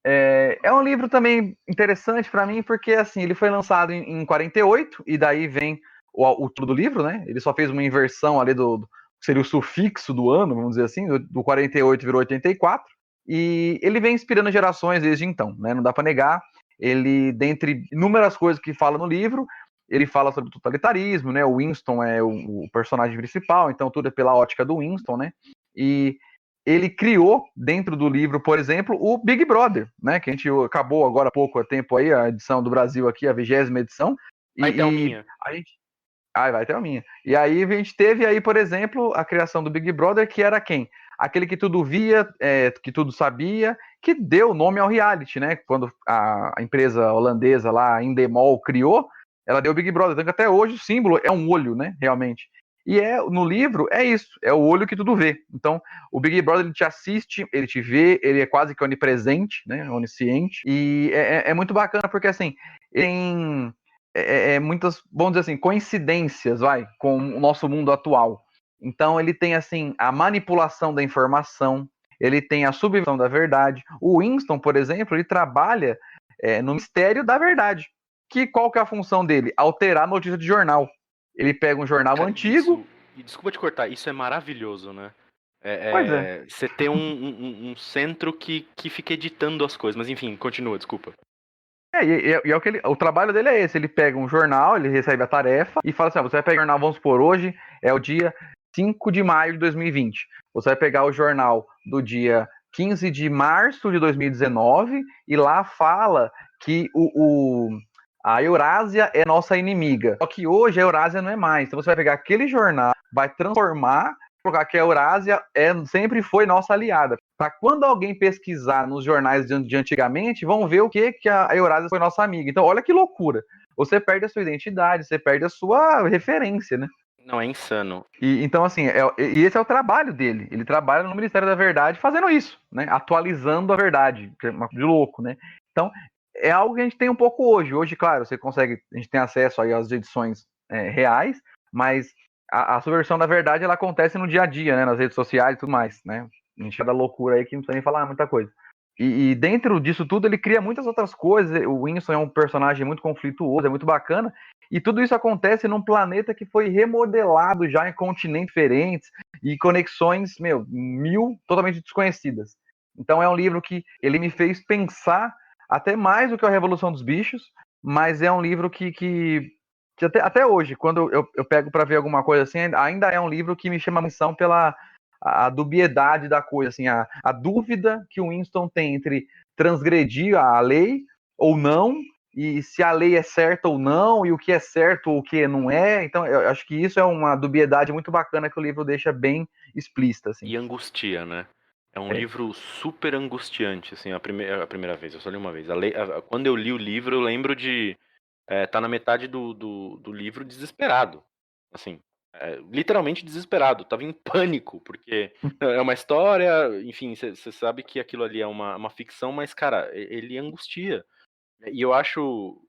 É um livro também interessante para mim, porque, assim, ele foi lançado em 48, e daí vem o título do livro, né? Ele só fez uma inversão ali do seria o sufixo do ano, vamos dizer assim, do 48 virou 84. E ele vem inspirando gerações desde então, né? Não dá para negar. Ele, dentre inúmeras coisas que fala no livro, ele fala sobre totalitarismo, né? O Winston é o personagem principal, então tudo é pela ótica do Winston, né? E ele criou dentro do livro, por exemplo, o Big Brother, né? Que a gente acabou agora há pouco tempo aí, a edição do Brasil aqui, a 20ª edição. Vai ter a minha. Vai ter a minha. E aí a gente teve aí, por exemplo, a criação do Big Brother, que era quem? Aquele que tudo via, que tudo sabia, que deu nome ao reality, né? Quando a empresa holandesa lá, Endemol, criou, ela deu Big Brother. Então, até hoje o símbolo é um olho, né? Realmente. E no livro é isso, é o olho que tudo vê. Então, o Big Brother, ele te assiste, ele te vê, ele é quase que onipresente, né? Onisciente. E é muito bacana porque, assim, tem muitas, vamos dizer assim, coincidências, com o nosso mundo atual. Então ele tem, assim, a manipulação da informação, ele tem a subversão da verdade. O Winston, por exemplo, ele trabalha no mistério da verdade. Qual que é a função dele? Alterar a notícia de jornal. Ele pega um jornal antigo... E desculpa te cortar, isso é maravilhoso, né? Pois é. Você ter um centro que fica editando as coisas. Mas enfim, continua, desculpa. O trabalho dele é esse. Ele pega um jornal, ele recebe a tarefa e fala assim, você vai pegar o jornal, vamos supor, hoje é o dia 5 de maio de 2020. Você vai pegar o jornal do dia 15 de março de 2019 e lá fala que a Eurásia é nossa inimiga. Só que hoje a Eurásia não é mais. Então você vai pegar aquele jornal, vai transformar, colocar que a Eurásia sempre foi nossa aliada. Para quando alguém pesquisar nos jornais de antigamente, vão ver o que a Eurásia foi nossa amiga. Então olha que loucura. Você perde a sua identidade, você perde a sua referência, né? Não, é insano. Então, assim, e esse é o trabalho dele. Ele trabalha no Ministério da Verdade fazendo isso, né? Atualizando a verdade, que é de louco, né? Então, é algo que a gente tem um pouco hoje. Hoje, claro, a gente tem acesso aí às edições reais, mas a subversão da verdade, ela acontece no dia a dia, né? Nas redes sociais e tudo mais, né? A gente é da loucura aí que não precisa nem falar muita coisa. E dentro disso tudo, ele cria muitas outras coisas. O Winston é um personagem muito conflituoso, é muito bacana. E tudo isso acontece num planeta que foi remodelado já em continentes diferentes e conexões, totalmente desconhecidas. Então é um livro que ele me fez pensar até mais do que a Revolução dos Bichos, mas é um livro que até hoje, quando eu pego para ver alguma coisa assim, ainda é um livro que me chama a atenção pela a dubiedade da coisa, assim, a dúvida que o Winston tem entre transgredir a lei ou não, e se a lei é certa ou não, e o que é certo ou o que não é. Então, eu acho que isso é uma dubiedade muito bacana que o livro deixa bem explícita, assim. E angustia, né? É um livro super angustiante, assim, a primeira vez, eu só li uma vez. Quando eu li o livro, eu lembro de tá na metade do livro desesperado, assim, literalmente desesperado, tava em pânico, porque é uma história, enfim, você sabe que aquilo ali é uma ficção, mas, cara, ele angustia. E eu acho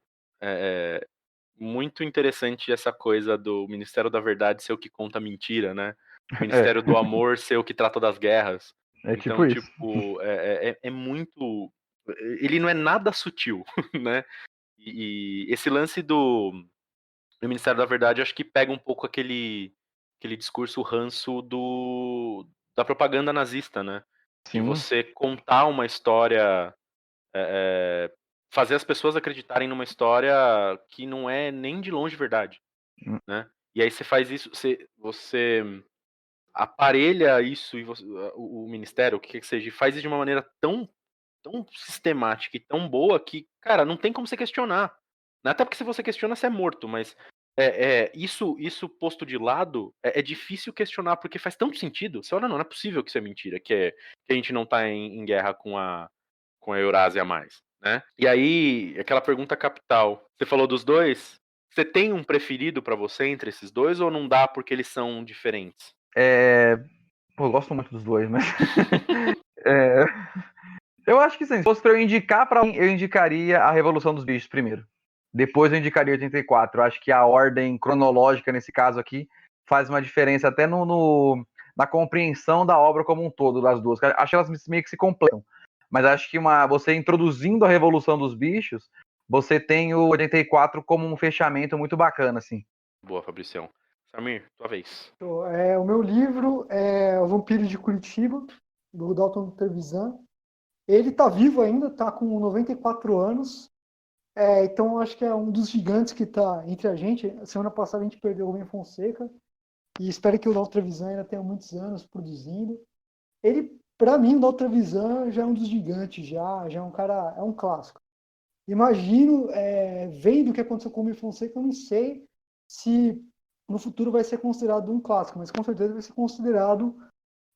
muito interessante essa coisa do Ministério da Verdade ser o que conta mentira, né? O Ministério do Amor ser o que trata das guerras. É tipo Então, isso. tipo, é muito. Ele não é nada sutil, né? E esse lance do Ministério da Verdade, acho que pega um pouco aquele discurso ranço da propaganda nazista, né? De Sim. você contar uma história, fazer as pessoas acreditarem numa história que não é nem de longe verdade, né? E aí você faz isso, você aparelha isso e o ministério, o que quer que seja, faz isso de uma maneira tão sistemática e tão boa que, cara, não tem como você questionar. Até porque se você questiona, você é morto, mas isso posto de lado, é difícil questionar, porque faz tanto sentido. Você olha, não é possível que isso é mentira, que a gente não tá em guerra com a Eurásia mais, né? E aí, aquela pergunta capital, você falou dos dois, você tem um preferido pra você entre esses dois, ou não dá porque eles são diferentes? Pô, eu gosto muito dos dois, mas eu acho que sim. Se fosse pra eu indicar pra eu indicaria a Revolução dos Bichos primeiro. Depois eu indicaria 84. Eu acho que a ordem cronológica, nesse caso aqui, faz uma diferença até na compreensão da obra como um todo, das duas. Acho que elas meio que se completam. Mas acho que você introduzindo a Revolução dos Bichos, você tem o 84 como um fechamento muito bacana, assim. Boa, Fabricião. Samir, tua vez. O meu livro é O Vampiro de Curitiba, do Dalton Trevisan. Ele está vivo ainda, está com 94 anos. Então, acho que é um dos gigantes que está entre a gente. Semana passada a gente perdeu o Rubem Fonseca. E espero que o Dalton Trevisan ainda tenha muitos anos produzindo. Ele, para mim, o Dalton Trevisan já é um dos gigantes, já é um cara, é um clássico. Imagino, vendo o que aconteceu com o Rubem Fonseca, eu não sei se no futuro vai ser considerado um clássico, mas com certeza vai ser considerado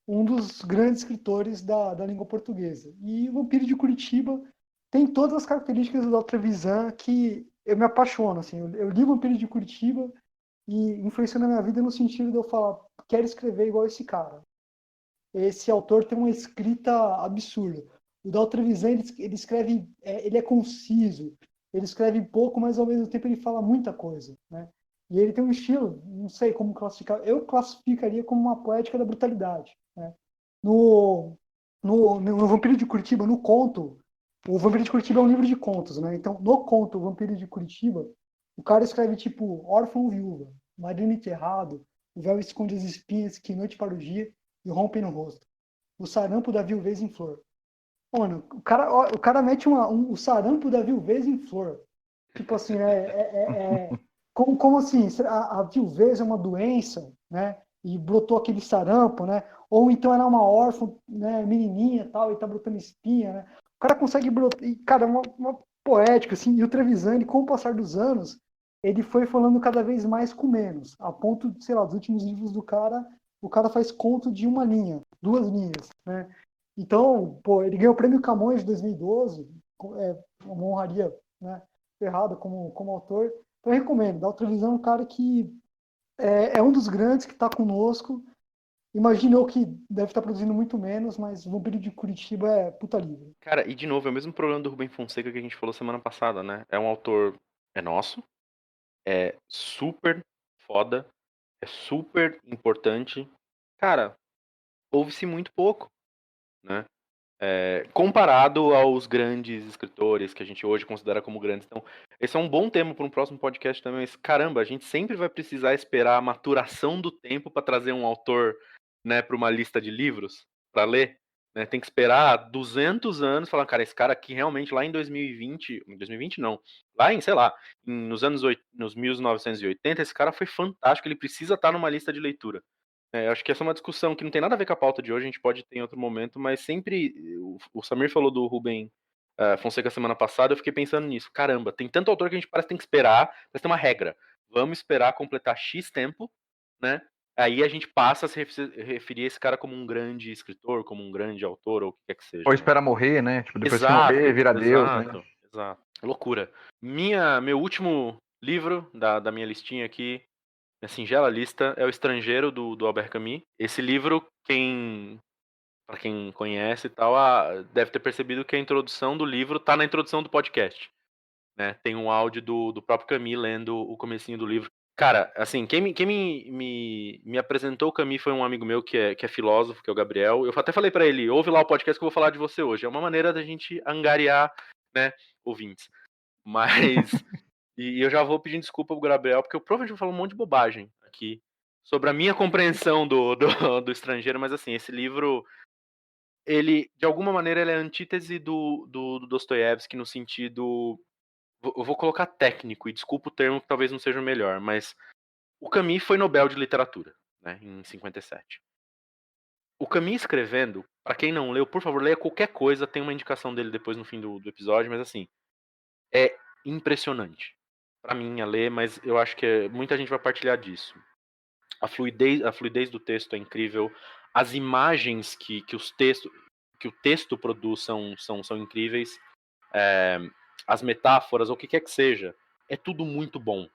um dos grandes escritores da língua portuguesa. E o Vampiro de Curitiba tem todas as características do Dalton Trevisan que eu me apaixono. Assim, eu li o Vampiro de Curitiba e influenciou na minha vida no sentido de eu falar, quero escrever igual esse cara. Esse autor tem uma escrita absurda. O Dalton Trevisan, ele escreve, ele é conciso, ele escreve pouco, mas ao mesmo tempo ele fala muita coisa, né? E ele tem um estilo, não sei como classificar, eu classificaria como uma poética da brutalidade, né? No Vampiro de Curitiba, no conto, o Vampiro de Curitiba é um livro de contos, né? Então, no conto, o Vampiro de Curitiba, o cara escreve tipo órfão viúva, marido enterrado, o véu esconde as espinhas que noite para o dia e rompem no rosto. O sarampo da viuvez em flor. Mano, o cara mete o sarampo da viuvez em flor. Tipo assim, como assim? A viuvez é uma doença, né? E brotou aquele sarampo, né? Ou então era uma órfã, né, menininha tal, e tá brotando espinha, né? O cara consegue brotar, e, cara, uma poética, assim, e o Trevisan, ele, com o passar dos anos, ele foi falando cada vez mais com menos, a ponto de, sei lá, dos últimos livros do cara, o cara faz conto de uma linha, 2 linhas, né? Então, pô, ele ganhou o Prêmio Camões de 2012, uma honraria, né, ferrada como autor. Então, eu recomendo. Dalton Trevisan é um cara que é um dos grandes que está conosco. Imaginou que deve estar produzindo muito menos, mas o Vampiro de Curitiba é puta livre. Cara, e de novo, é o mesmo problema do Rubem Fonseca que a gente falou semana passada, né? É um autor, nosso, é super foda, é super importante. Cara, ouve-se muito pouco, né? Comparado aos grandes escritores que a gente hoje considera como grandes. Então, esse é um bom tema para um próximo podcast também. Mas, caramba, a gente sempre vai precisar esperar a maturação do tempo para trazer um autor, né, para uma lista de livros para ler. né? Tem que esperar 200 anos, falar, cara, esse cara aqui realmente lá em 2020 não, lá em, sei lá, nos 1980, esse cara foi fantástico, ele precisa estar numa lista de leitura. Eu acho que essa é uma discussão que não tem nada a ver com a pauta de hoje, a gente pode ter em outro momento, mas sempre, o Samir falou do Rubem Fonseca semana passada, eu fiquei pensando nisso, caramba, tem tanto autor que a gente parece que tem que esperar, parece ter uma regra, vamos esperar completar X tempo, né? Aí a gente passa a se referir a esse cara como um grande escritor, como um grande autor, ou o que quer que seja. Ou né? espera morrer, né? Tipo, depois que Exato, morrer, vira Deus, né? Exato. Loucura. Meu último livro da minha listinha aqui, minha singela lista, é O Estrangeiro, do Albert Camus. Esse livro, para quem conhece e tal, deve ter percebido que a introdução do livro tá na introdução do podcast. Né? Tem um áudio do próprio Camus lendo o comecinho do livro. Cara, assim, quem me apresentou o Camus foi um amigo meu que é filósofo, que é o Gabriel. Eu até falei pra ele, ouve lá o podcast que eu vou falar de você hoje. É uma maneira da gente angariar, né, ouvintes. Mas, e eu já vou pedindo desculpa pro Gabriel, porque eu provavelmente vou falar um monte de bobagem aqui sobre a minha compreensão do Estrangeiro, mas assim, esse livro, ele, de alguma maneira, ele é a antítese do Dostoiévski no sentido... Eu vou colocar técnico, e desculpa o termo que talvez não seja o melhor, mas o Camus foi Nobel de Literatura, né, em 57. O Camus escrevendo, para quem não leu, por favor, leia qualquer coisa, tem uma indicação dele depois no fim do episódio, mas assim, é impressionante. Para mim, a ler, mas eu acho que muita gente vai partilhar disso. A fluidez do texto é incrível, as imagens que o texto produz são incríveis, as metáforas, ou o que quer que seja, é tudo muito bom.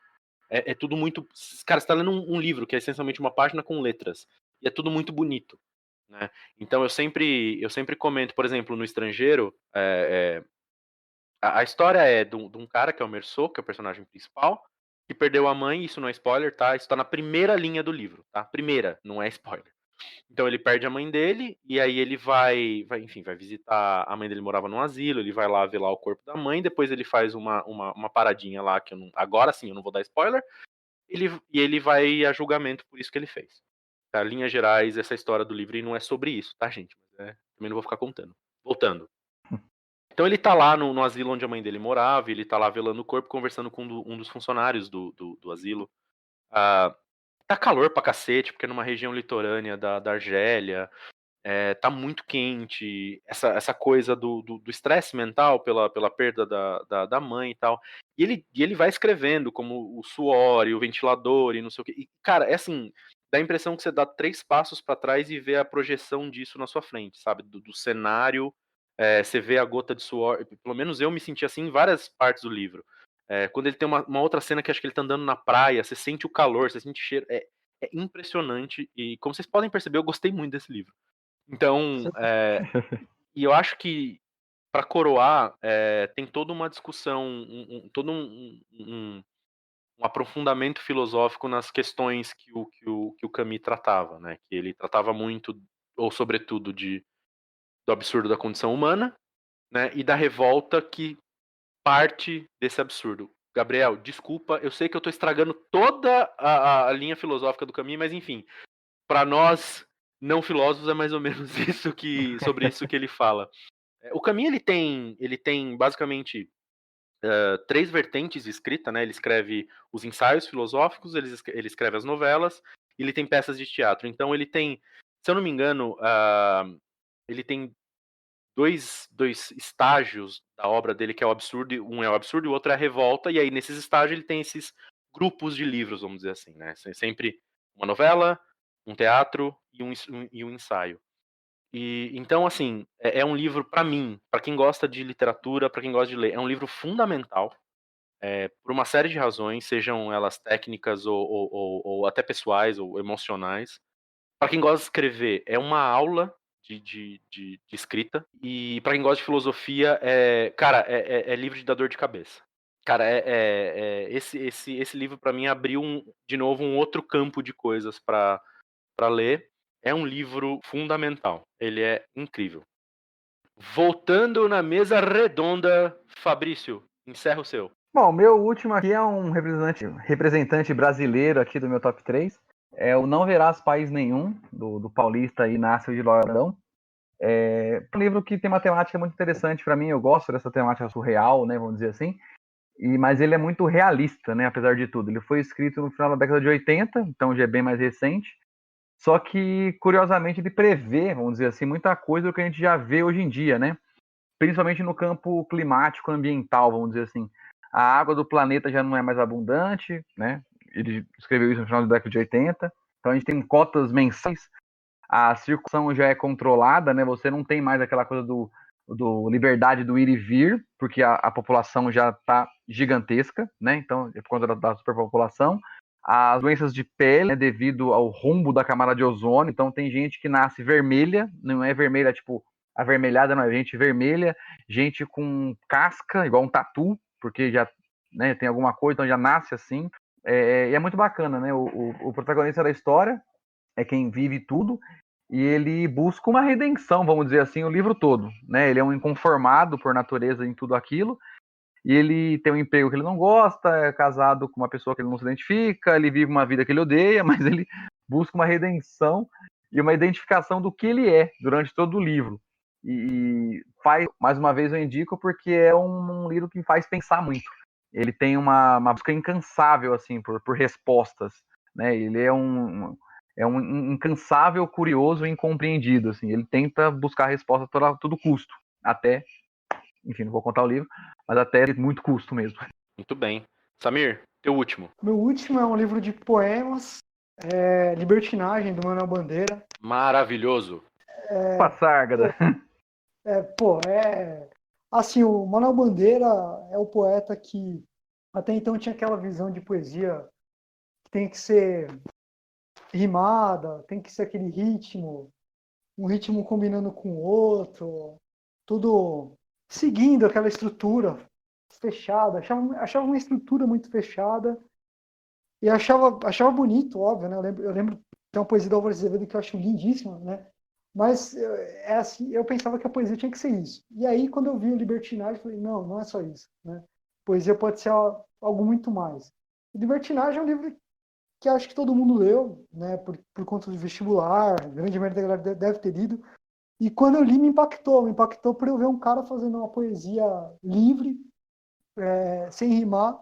É tudo muito... Cara, você tá lendo um livro que é essencialmente uma página com letras. E é tudo muito bonito. Né? Então eu sempre comento, por exemplo, no Estrangeiro, a história é de um cara que é o Meursault, que é o personagem principal, que perdeu a mãe, isso não é spoiler, tá? Isso tá na primeira linha do livro, tá? Primeira, não é spoiler. Então ele perde a mãe dele, e aí ele vai visitar, a mãe dele morava num asilo, ele vai lá ver lá o corpo da mãe, depois ele faz uma paradinha lá, que agora sim eu não vou dar spoiler, e ele vai a julgamento por isso que ele fez. Tá? Linhas gerais, essa história do livro, e não é sobre isso, tá, gente? Mas também não vou ficar contando. Voltando. Então ele tá lá no asilo onde a mãe dele morava, ele tá lá velando o corpo, conversando com um dos funcionários do asilo. Tá calor pra cacete, porque é numa região litorânea da Argélia, tá muito quente, essa coisa do estresse mental pela perda da mãe e tal. E ele vai escrevendo como o suor e o ventilador e não sei o que. E, cara, é assim, dá a impressão que você dá 3 passos pra trás e vê a projeção disso na sua frente, sabe? Do cenário, você vê a gota de suor. Pelo menos eu me senti assim em várias partes do livro. Quando ele tem uma outra cena que acho que ele tá andando na praia, você sente o calor, você sente o cheiro. É impressionante. E como vocês podem perceber, eu gostei muito desse livro. Então, e eu acho que, para coroar, tem toda uma discussão, todo um aprofundamento filosófico nas questões que o Camus tratava, né? Que ele tratava muito, ou sobretudo, do absurdo da condição humana, né? E da revolta que parte desse absurdo. Gabriel, desculpa, eu sei que eu estou estragando toda a linha filosófica do Camus, mas enfim, para nós não filósofos é mais ou menos sobre isso que ele fala. O Camus ele tem basicamente 3 vertentes de escrita, né? Ele escreve os ensaios filosóficos, ele escreve as novelas, e ele tem peças de teatro. Então ele tem, se eu não me engano, ele tem dois estágios da obra dele, que é o absurdo, um é o absurdo e o outro é a revolta, e aí nesses estágios ele tem esses grupos de livros, vamos dizer assim, né? Sempre uma novela, um teatro e um ensaio. E então, assim, é um livro, para mim, para quem gosta de literatura, para quem gosta de ler, é um livro fundamental, por uma série de razões, sejam elas técnicas ou até pessoais ou emocionais. Para quem gosta de escrever, é uma aula de escrita. E para quem gosta de filosofia, cara, é livro de dar dor de cabeça. Cara, esse livro para mim abriu de novo um outro campo de coisas para ler. É um livro fundamental. Ele é incrível. Voltando na mesa redonda, Fabrício, encerra o seu. Bom, o meu último aqui é um representante brasileiro aqui do meu top 3. É o Não Verás País Nenhum, do paulista Inácio de Loyola. É um livro que tem uma temática muito interessante para mim, eu gosto dessa temática surreal, né, vamos dizer assim, mas ele é muito realista, né, apesar de tudo. Ele foi escrito no final da década de 80, então já é bem mais recente, só que, curiosamente, ele prevê, vamos dizer assim, muita coisa do que a gente já vê hoje em dia, né, principalmente no campo climático ambiental, vamos dizer assim. A água do planeta já não é mais abundante, né, ele escreveu isso no final da década de 80, então a gente tem cotas mensais, a circulação já é controlada, né? Você não tem mais aquela coisa do liberdade do ir e vir, porque a população já está gigantesca, né? Então, é por conta da superpopulação. As doenças de pele, né, devido ao rombo da camada de ozônio, então tem gente que nasce vermelha, não é vermelha tipo avermelhada, não é gente vermelha, gente com casca, igual um tatu, porque já, né, tem alguma coisa, então já nasce assim. E é muito bacana, né? O protagonista da história é quem vive tudo, e ele busca uma redenção, vamos dizer assim, o livro todo, né? Ele é um inconformado por natureza em tudo aquilo, e ele tem um emprego que ele não gosta, é casado com uma pessoa que ele não se identifica, ele vive uma vida que ele odeia, mas ele busca uma redenção e uma identificação do que ele é durante todo o livro. E faz, mais uma vez eu indico, porque é um livro que faz pensar muito. Ele tem uma busca incansável, assim, por respostas, né? Ele é um incansável, curioso e incompreendido, assim. Ele tenta buscar a resposta a todo custo, até, enfim, não vou contar o livro, mas até muito custo mesmo. Muito bem. Samir, teu último. Meu último é um livro de poemas, Libertinagem, do Manuel Bandeira. Maravilhoso. Passárgada. Assim, o Manuel Bandeira é o poeta que até então tinha aquela visão de poesia que tem que ser rimada, tem que ser aquele ritmo, um ritmo combinando com o outro, tudo seguindo aquela estrutura fechada. Achava uma estrutura muito fechada e achava bonito, óbvio, né? Eu lembro tem uma poesia do Álvaro Azevedo que eu acho lindíssima, né? Mas assim, eu pensava que a poesia tinha que ser isso. E aí, quando eu vi o Libertinagem, eu falei, não é só isso, né? Poesia pode ser algo muito mais. O Libertinagem é um livro que acho que todo mundo leu, né? Por conta do vestibular, grande maioria da galera deve ter lido. E quando eu li, me impactou por eu ver um cara fazendo uma poesia livre, sem rimar,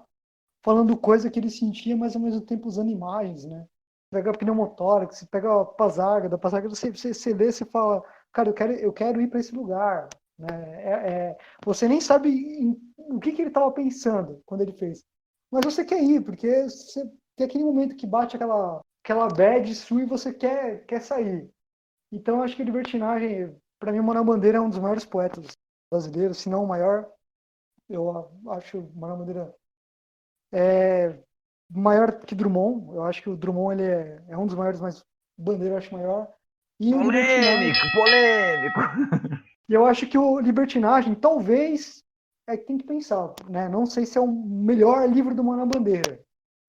falando coisa que ele sentia, mas ao mesmo tempo usando imagens, né? Pega a pneumotórax, você pega a Pasárgada, você lê, você fala, cara, eu quero ir para esse lugar, né? Você nem sabe o que ele estava pensando quando ele fez, mas você quer ir, porque você tem aquele momento que bate aquela bad sua e você quer sair. Então, eu acho que Libertinagem, para mim, o Manuel Bandeira é um dos maiores poetas brasileiros, se não o maior. Eu acho o Manuel Bandeira maior que Drummond. Eu acho que o Drummond ele é um dos maiores, mas Bandeira eu acho maior. E Polêmico! E eu acho que o Libertinagem, talvez, é que tem que pensar, né? Não sei se é o melhor livro do Manuel Bandeira,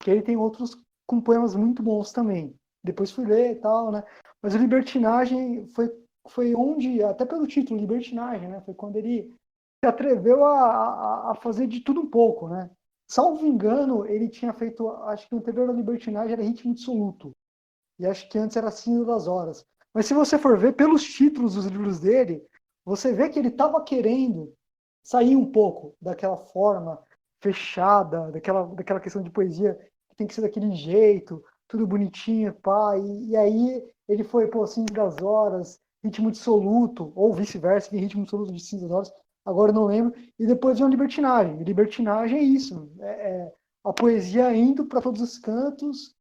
que ele tem outros com poemas muito bons também. Depois fui ler e tal, né? Mas o Libertinagem foi onde, até pelo título, Libertinagem, né? Foi quando ele se atreveu a fazer de tudo um pouco, né? Salvo engano, ele tinha feito, acho que o anterior ao Libertinagem era Ritmo Dissoluto. E acho que antes era Cinza das Horas. Mas se você for ver pelos títulos dos livros dele, você vê que ele estava querendo sair um pouco daquela forma fechada, daquela questão de poesia que tem que ser daquele jeito, tudo bonitinho, pá. E aí ele foi, Cinza das Horas, Ritmo Dissoluto, ou vice-versa, Ritmo Dissoluto de Cinza das Horas, agora eu não lembro. E depois vem o Libertinagem. E Libertinagem é isso, a poesia indo para todos os cantos,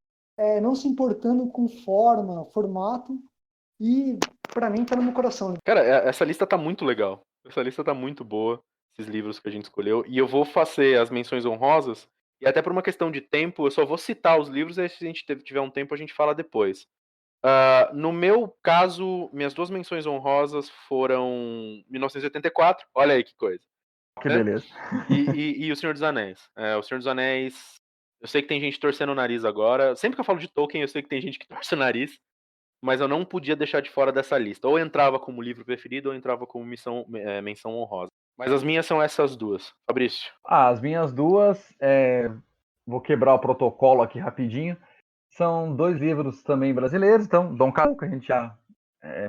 não se importando com forma, formato, e para mim tá no meu coração. Cara, essa lista tá muito legal. Essa lista tá muito boa, esses livros que a gente escolheu. E eu vou fazer as menções honrosas, e até por uma questão de tempo, eu só vou citar os livros, e se a gente tiver um tempo, a gente fala depois. No meu caso, minhas duas menções honrosas foram 1984, olha aí que coisa. Que beleza. E O Senhor dos Anéis. O Senhor dos Anéis, eu sei que tem gente torcendo o nariz agora. Sempre que eu falo de Tolkien, eu sei que tem gente que torce o nariz, mas eu não podia deixar de fora dessa lista. Ou entrava como livro preferido, ou entrava como menção honrosa. Mas as minhas são essas duas. Fabrício. As minhas duas, vou quebrar o protocolo aqui rapidinho. São dois livros também brasileiros. Então, Dom Casmurro, que a gente já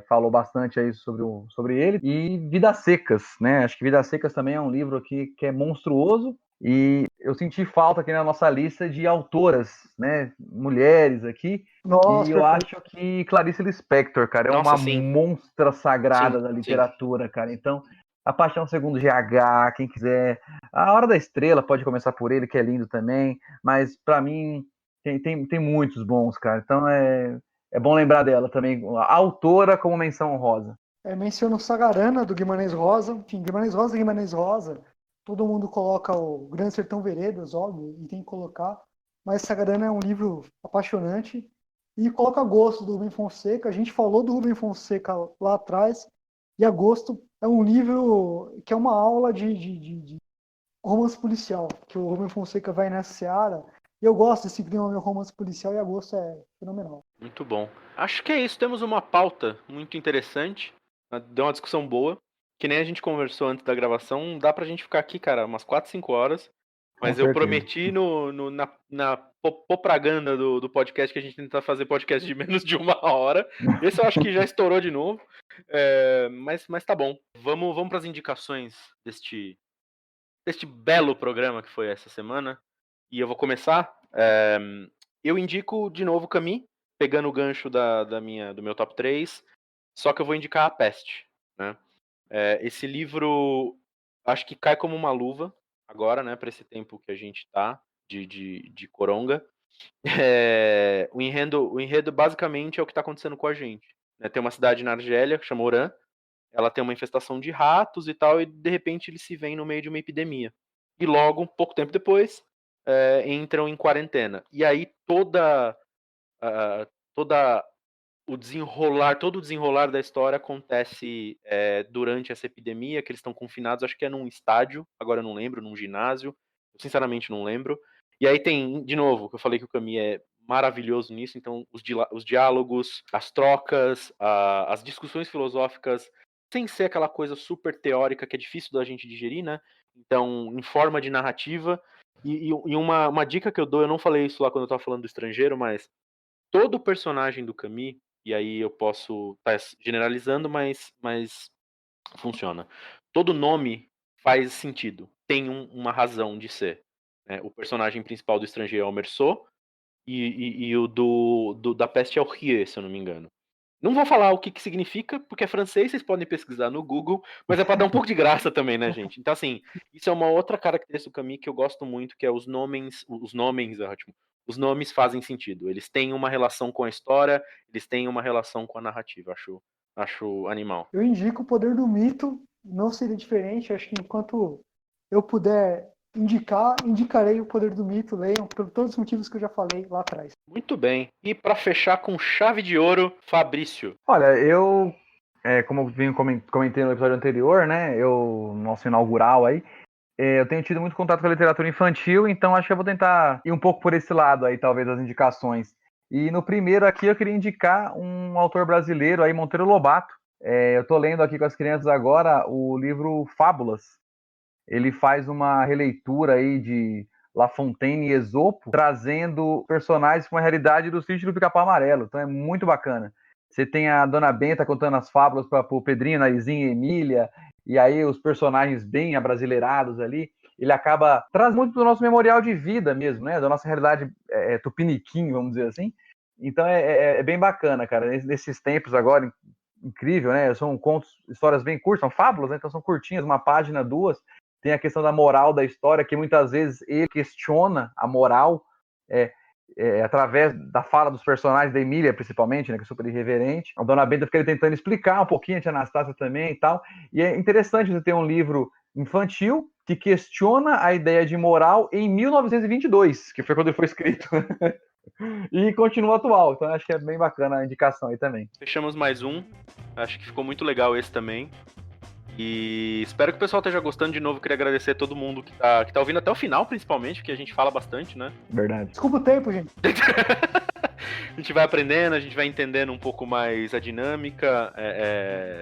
falou bastante aí sobre ele. E Vidas Secas, né? Acho que Vidas Secas também é um livro aqui que é monstruoso. E eu senti falta aqui na nossa lista de autoras, né? Mulheres aqui. Nossa, E eu perfeito. acho que Clarice Lispector, cara, é Nossa, uma sim. monstra sagrada Sim, da sim. literatura, cara. Então, A Paixão Segundo GH, quem quiser. A Hora da Estrela pode começar por ele, que é lindo também. Mas, pra mim, tem muitos bons, cara. Então, é bom lembrar dela também. A autora como menção honrosa. Menciono Sagarana, do Guimarães Rosa. Enfim, Guimarães Rosa. Todo mundo coloca o Grande Sertão Veredas, óbvio, e tem que colocar. Mas Sagarana é um livro apaixonante. E coloca Agosto, do Rubem Fonseca. A gente falou do Rubem Fonseca lá atrás. E Agosto é um livro que é uma aula de romance policial, que o Rubem Fonseca vai nessa seara. E eu gosto desse clima meu romance policial, e Agosto é fenomenal. Muito bom. Acho que é isso. Temos uma pauta muito interessante. Deu uma discussão boa. Que nem a gente conversou antes da gravação. Dá pra gente ficar aqui, cara, umas 4, 5 horas. Mas eu prometi na propaganda do podcast que a gente tenta fazer podcast de menos de 1 hora. Esse eu acho que já estourou de novo. Mas tá bom. Vamos para as indicações deste belo programa que foi essa semana. E eu vou começar. Eu indico de novo Camus, pegando o gancho do meu top 3. Só que eu vou indicar A Peste, né? Esse livro acho que cai como uma luva agora, né, para esse tempo que a gente tá de coronga. O enredo basicamente é o que está acontecendo com a gente, né? Tem uma cidade na Argélia que chama Oran. Ela tem uma infestação de ratos e tal, e de repente eles se veem no meio de uma epidemia. E logo, pouco tempo depois, entram em quarentena. E aí todo o desenrolar da história acontece durante essa epidemia, que eles estão confinados, acho que é num estádio, agora eu não lembro, num ginásio, eu sinceramente não lembro. E aí tem, de novo, que eu falei que o Camus é maravilhoso nisso, então os diálogos, as trocas, as discussões filosóficas, sem ser aquela coisa super teórica que é difícil da gente digerir, né? Então, em forma de narrativa. E uma dica que eu dou, eu não falei isso lá quando eu estava falando do Estrangeiro, mas todo personagem do Camus, e aí eu posso estar generalizando, mas funciona. Todo nome faz sentido, tem uma razão de ser. Né? O personagem principal do Estrangeiro é o Meursault, e o da Peste é o Rie, se eu não me engano. Não vou falar o que significa, porque é francês, vocês podem pesquisar no Google, mas é para dar um pouco de graça também, né, gente? Então, assim, isso é uma outra característica do Camus que eu gosto muito, que é os nomes, é ótimo. Os nomes fazem sentido. Eles têm uma relação com a história, eles têm uma relação com a narrativa. Acho animal. Eu indico O Poder do Mito, não seria diferente. Acho que enquanto eu puder indicarei O Poder do Mito, leiam, por todos os motivos que eu já falei lá atrás. Muito bem. E para fechar com chave de ouro, Fabrício. Olha, eu, como eu vim comentei no episódio anterior, né, nosso inaugural aí, eu tenho tido muito contato com a literatura infantil, então acho que eu vou tentar ir um pouco por esse lado aí, talvez, das indicações. E no primeiro aqui eu queria indicar um autor brasileiro aí, Monteiro Lobato. Eu tô lendo aqui com as crianças agora o livro Fábulas. Ele faz uma releitura aí de La Fontaine e Esopo, trazendo personagens com a realidade do sítio do Pica-Pau Amarelo. Então é muito bacana. Você tem a Dona Benta contando as fábulas para o Pedrinho, Narizinho e Emília, e aí os personagens bem abrasileirados ali. Ele traz muito do nosso memorial de vida mesmo, né? Da nossa realidade tupiniquim, vamos dizer assim. Então é bem bacana, cara. Nesses tempos agora, incrível, né? São histórias bem curtas, são fábulas, né? Então são curtinhas, 1 página, 2. Tem a questão da moral da história, que muitas vezes ele questiona a moral através da fala dos personagens, da Emília principalmente, né, que é super irreverente. A Dona Benta fica tentando explicar um pouquinho, a tia Anastácia também e tal. E é interessante você ter um livro infantil que questiona a ideia de moral em 1922, que foi quando ele foi escrito. E continua atual, então acho que é bem bacana a indicação aí também. Fechamos mais um, acho que ficou muito legal esse também. E espero que o pessoal esteja gostando. De novo, queria agradecer a todo mundo que tá ouvindo até o final, principalmente, porque a gente fala bastante, né? Verdade. Desculpa o tempo, gente. A gente vai aprendendo, a gente vai entendendo um pouco mais a dinâmica.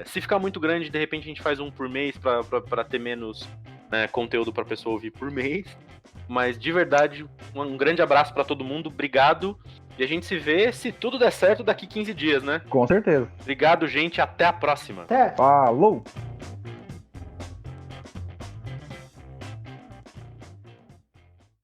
Se ficar muito grande, de repente a gente faz um por mês pra ter menos, né, conteúdo pra pessoa ouvir por mês. Mas de verdade, um grande abraço pra todo mundo, obrigado. E a gente se vê, se tudo der certo, daqui 15 dias, né? Com certeza. Obrigado, gente. Até a próxima. Até! Falou!